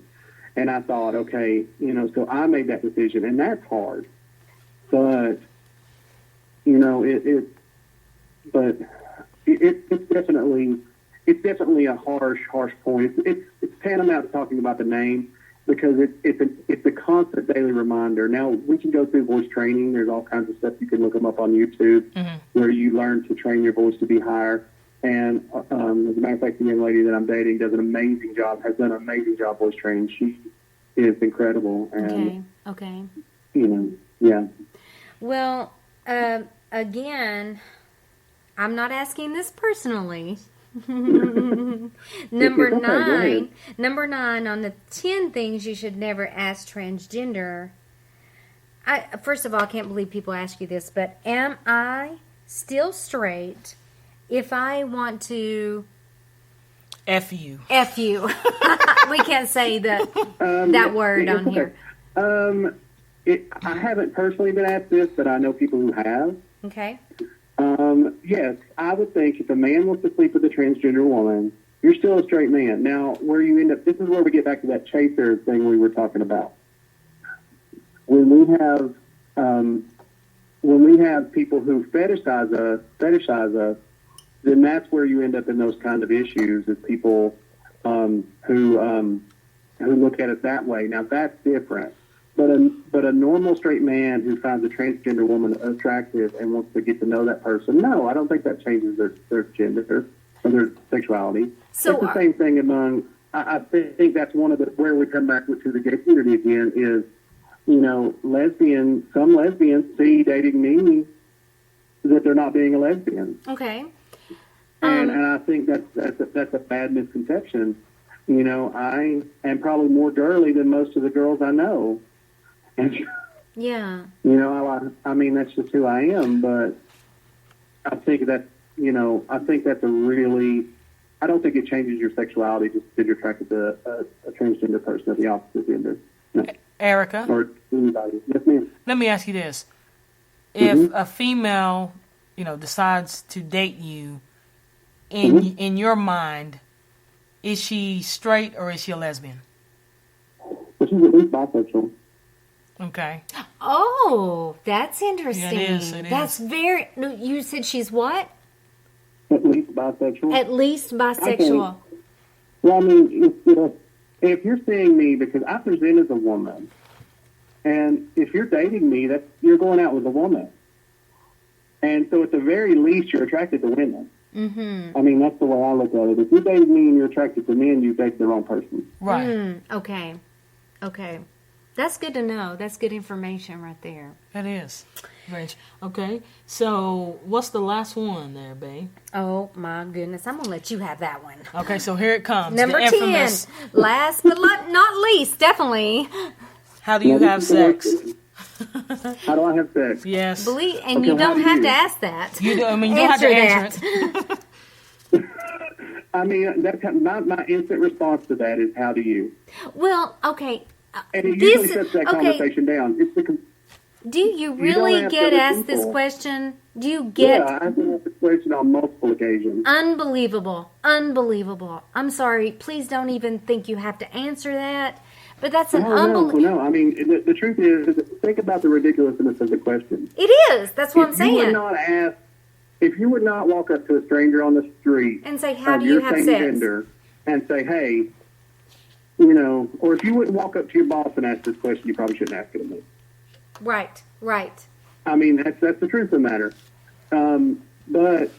And I thought, okay, so I made that decision. And that's hard. But, it's definitely a harsh point. It's tantamount to talking about the name because it's a constant daily reminder. Now we can go through voice training. There's all kinds of stuff you can look them up on YouTube where you learn to train your voice to be higher. And as a matter of fact, the young lady that I'm dating has done an amazing job voice training. She is incredible. And,
Okay.
Yeah.
Well, again, I'm not asking this personally. Number 9 on the 10 things you should never ask transgender. First of all, I can't believe people ask you this, but am I still straight if I want to
F you?
We can't say that word on here.
I haven't personally been asked this, but I know people who have.
Okay.
Yes, I would think if a man wants to sleep with a transgender woman, you're still a straight man. Now, where you end up, this is where we get back to that chaser thing we were talking about. When we have people who fetishize us, then that's where you end up in those kind of issues. Is people who look at it that way. Now that's different. But a normal straight man who finds a transgender woman attractive and wants to get to know that person, no, I don't think that changes their gender or their sexuality. So it's the same thing among. I think that's one of where we come back to the gay community again is, some lesbians see dating me that they're not being a lesbian.
Okay.
And I think that's a bad misconception. I am probably more girly than most of the girls I know. And,
yeah.
I mean, that's just who I am. But I think that's a really, I don't think it changes your sexuality just because you're attracted to a transgender person of the opposite gender. No.
Erica?
Or anybody. Yes, ma'am.
Let me ask you this. If a female, decides to date you, in your mind, is she straight or is she a lesbian?
Well, she's at least bisexual.
Okay.
Oh, that's interesting.
Yeah, it is.
That's very. You said she's what?
At least bisexual.
At least bisexual.
Well, I mean, if you're seeing me because I present as a woman, and if you're dating me, you're going out with a woman, and so at the very least, you're attracted to women.
Mm-hmm.
I mean, that's the way I look at it. If you date me and you're attracted to men, you date the wrong person.
Right.
Okay. That's good to know. That's good information right there.
That is. Rich. Okay. So, what's the last one there, babe?
Oh, my goodness. I'm going to let you have that one.
Okay, so here it comes.
Number 10. Last but not least, definitely.
How do you have sex?
How do I have sex?
Yes.
You don't have to ask that.
You don't have to answer it.
I mean, my instant response to that is, how do you?
Well, okay.
And it usually sets that conversation down.
Do you really get asked this question? Do you get...
Yeah, I've been asked this question on multiple occasions.
Unbelievable. I'm sorry. Please don't even think you have to answer that. But that's an unbelievable...
No, I mean, the truth is, think about the ridiculousness of the question.
It is. That's what I'm saying.
If you would not walk up to a stranger on the street...
and say, how do you have sex?
Gender, and say, hey, you know... Or if you wouldn't walk up to your boss and ask this question, you probably shouldn't ask it of me.
Right.
I mean, that's the truth of the matter. But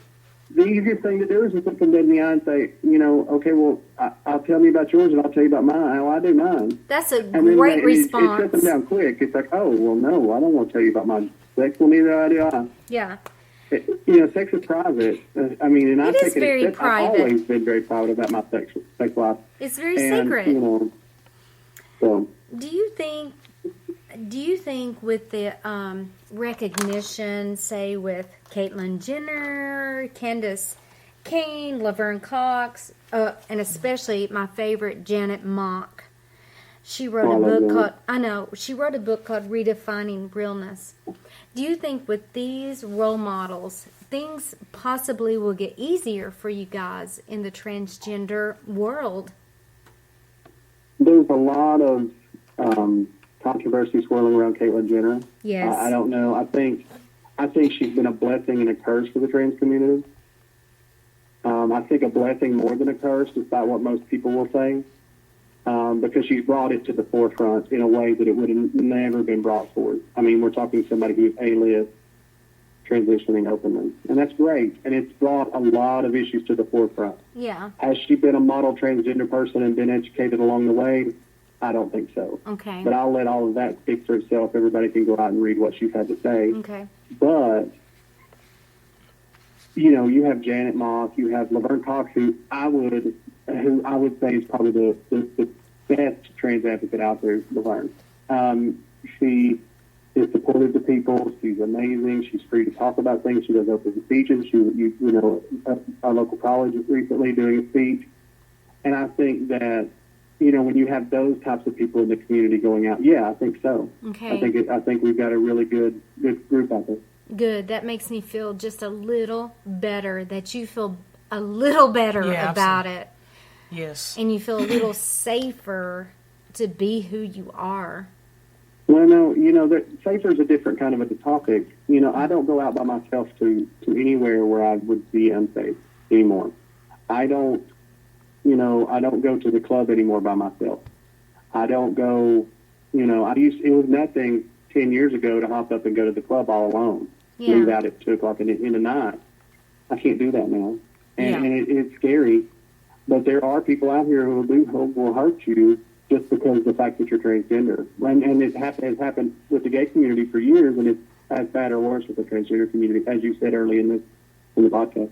the easiest thing to do is just look them dead in the eye and say, you know, okay, well, I'll tell you about yours and I'll tell you about mine, how I do mine.
That's a great response.
It shuts them down quick. It's like, oh, well, no, I don't want to tell you about my sex. Well, neither do I.
Yeah.
Sex is private. I mean, and I've always been very private about my sex life.
It's very secret.
So.
Do you think with the recognition, say with Caitlyn Jenner, Candace Cain, Laverne Cox, and especially my favorite Janet Mock, she wrote a book called Redefining Realness. Do you think with these role models, things possibly will get easier for you guys in the transgender world?
There's a lot of controversy swirling around Caitlyn Jenner.
Yes.
I don't know. I think she's been a blessing and a curse for the trans community. I think a blessing more than a curse, despite what most people will say, because she's brought it to the forefront in a way that it would have never been brought forward. I mean, we're talking somebody who's A-list, transitioning openly, and that's great. And it's brought a lot of issues to the forefront.
Yeah.
Has she been a model transgender person and been educated along the way? I don't think so.
Okay.
But I'll let all of that speak for itself. Everybody can go out and read what she's had to say.
Okay.
But, you know, you have Janet Mock, you have Laverne Cox, who I would say is probably the best trans advocate out there, Laverne. She is supportive to people. She's amazing. She's free to talk about things. She does open speeches. Our local college is recently doing a speech. And I think that, you know, when you have those types of people in the community going out, yeah, I think so.
Okay.
I think we've got a really good group out there.
Good. That makes me feel just a little better, that you feel a little better about it.
Yes.
And you feel a little safer to be who you are.
Well, no, you know, safer is a different kind of a topic. You know, I don't go out by myself to anywhere where I would be unsafe anymore. I don't go to the club anymore by myself. I don't go, you know, it was nothing 10 years ago to hop up and go to the club all alone.
Yeah.
Leave out at 2 o'clock in the night. I can't do that now. And it's scary. But there are people out here who will hurt you just because of the fact that you're transgender. And it has happened with the gay community for years, and it's as bad or worse with the transgender community, as you said early in the podcast.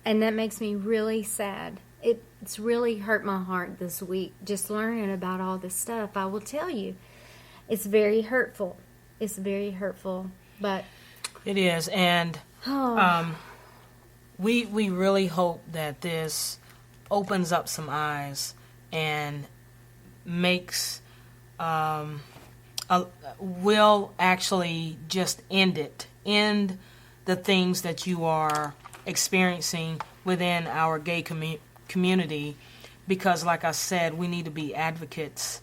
And that makes me really sad. It's really hurt my heart this week, just learning about all this stuff. I will tell you, it's very hurtful. It's very hurtful, but...
It is, and we really hope that this opens up some eyes and makes... will actually just end the things that you are experiencing within our gay community, because like I said, we need to be advocates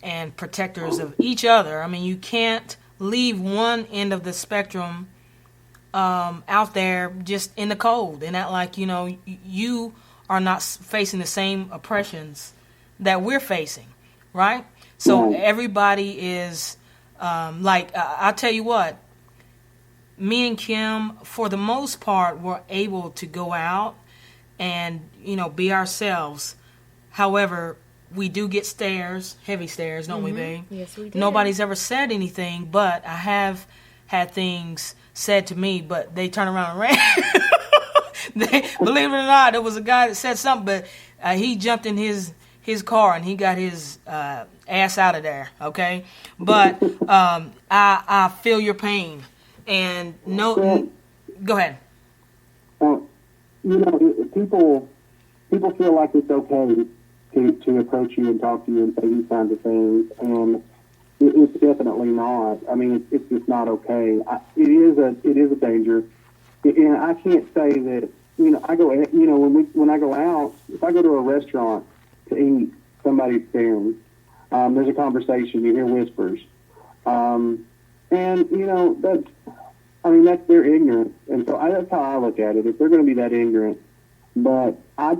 and protectors of each other. I mean, you can't leave one end of the spectrum out there just in the cold and act like, you know, you are not facing the same oppressions that we're facing, right? So everybody is I'll tell you what, me and Kim, for the most part, were able to go out and, be ourselves. However, we do get stares, heavy stares, don't we, babe?
Yes, we do.
Nobody's ever said anything, but I have had things said to me, but they turn around and ran. Believe it or not, there was a guy that said something, but he jumped in his car and he got his ass out of there, okay? But I feel your pain. And go ahead.
People feel like it's okay to approach you and talk to you and say these kinds of things, and it's definitely not. I mean, it's just not okay. It is a danger, and I can't say that. I go. When I go out, if I go to a restaurant to eat, somebody's staring. There's a conversation. You hear whispers, and that's their ignorance, and so that's how I look at it. If they're going to be that ignorant, but I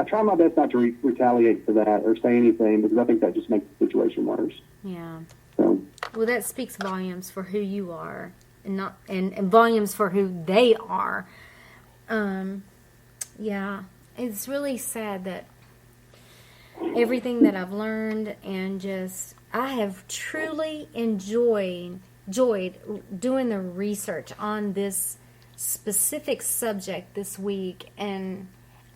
try my best not to retaliate for that or say anything, because I think that just makes the situation worse.
Yeah.
So.
Well, that speaks volumes for who you are, and volumes for who they are. Yeah, it's really sad that everything that I've learned, and just I have truly enjoyed doing the research on this specific subject this week, and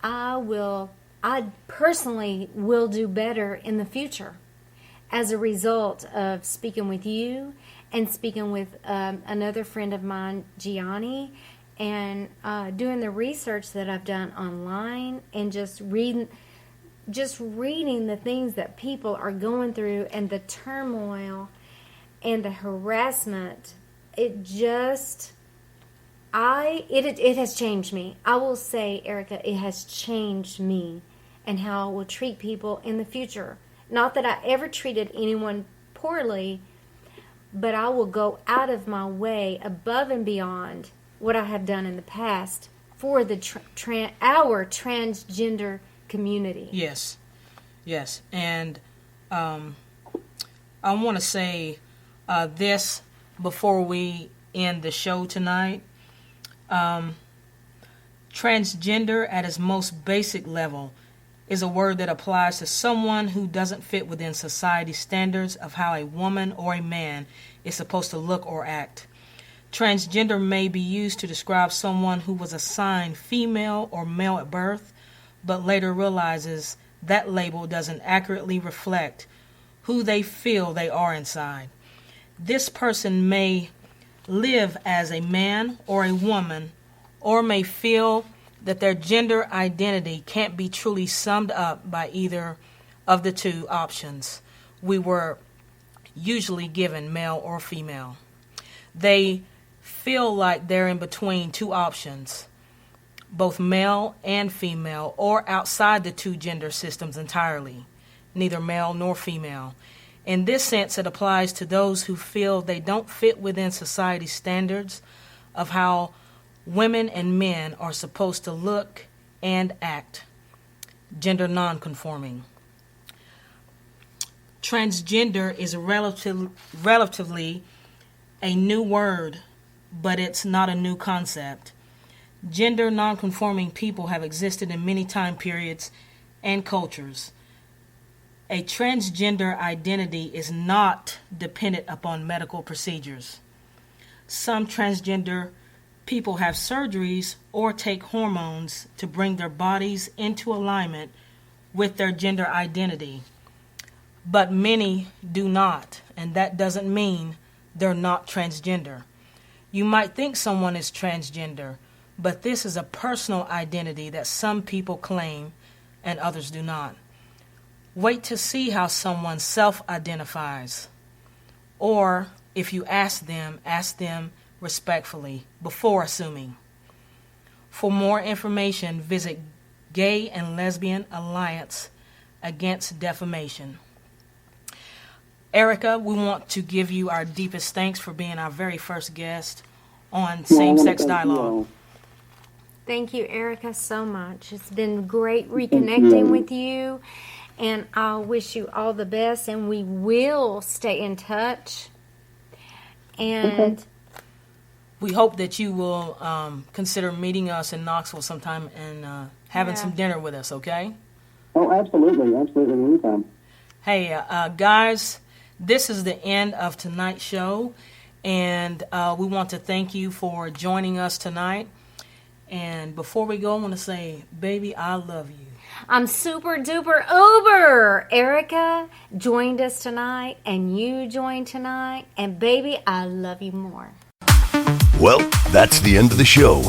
I personally will do better in the future as a result of speaking with you and speaking with another friend of mine, Gianni, and doing the research that I've done online, and just reading the things that people are going through, and the turmoil and the harassment. It has changed me. I will say, Erica, it has changed me and how I will treat people in the future. Not that I ever treated anyone poorly, but I will go out of my way above and beyond what I have done in the past for our transgender community.
Yes. And I want to say this before we end the show tonight. Transgender at its most basic level is a word that applies to someone who doesn't fit within society's standards of how a woman or a man is supposed to look or act. Transgender may be used to describe someone who was assigned female or male at birth, but later realizes that label doesn't accurately reflect who they feel they are inside. This person may live as a man or a woman, or may feel that their gender identity can't be truly summed up by either of the two options we were usually given, male or female. They feel like they're in between two options, both male and female, or outside the two gender systems entirely, neither male nor female. In this sense, it applies to those who feel they don't fit within society's standards of how women and men are supposed to look and act. Gender nonconforming. Transgender is relatively a new word, but it's not a new concept. Gender nonconforming people have existed in many time periods and cultures. A transgender identity is not dependent upon medical procedures. Some transgender people have surgeries or take hormones to bring their bodies into alignment with their gender identity. But many do not, and that doesn't mean they're not transgender. You might think someone is transgender, but this is a personal identity that some people claim and others do not. Wait to see how someone self-identifies. Or, if you ask them respectfully before assuming. For more information, visit Gay and Lesbian Alliance Against Defamation. Erica, we want to give you our deepest thanks for being our very first guest on Same-Sex Dialogue.
Thank you, Erica, so much. It's been great reconnecting with you, and I wish you all the best, and we will stay in touch. And
we hope that you will consider meeting us in Knoxville sometime and having some dinner with us, okay?
Oh, absolutely. Absolutely. Anytime.
Hey, guys, this is the end of tonight's show, and we want to thank you for joining us tonight. And before we go, I want to say, baby, I love you.
I'm super duper uber. Erica joined us tonight, and you joined tonight, and baby, I love you more.
Well, that's the end of the show.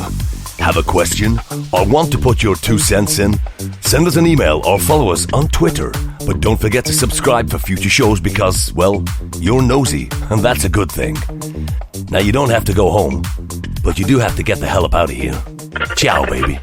Have a question or want to put your 2 cents in? Send us an email or follow us on Twitter. But don't forget to subscribe for future shows because, well, you're nosy, and that's a good thing. Now, you don't have to go home, but you do have to get the hell up out of here. Ciao, baby.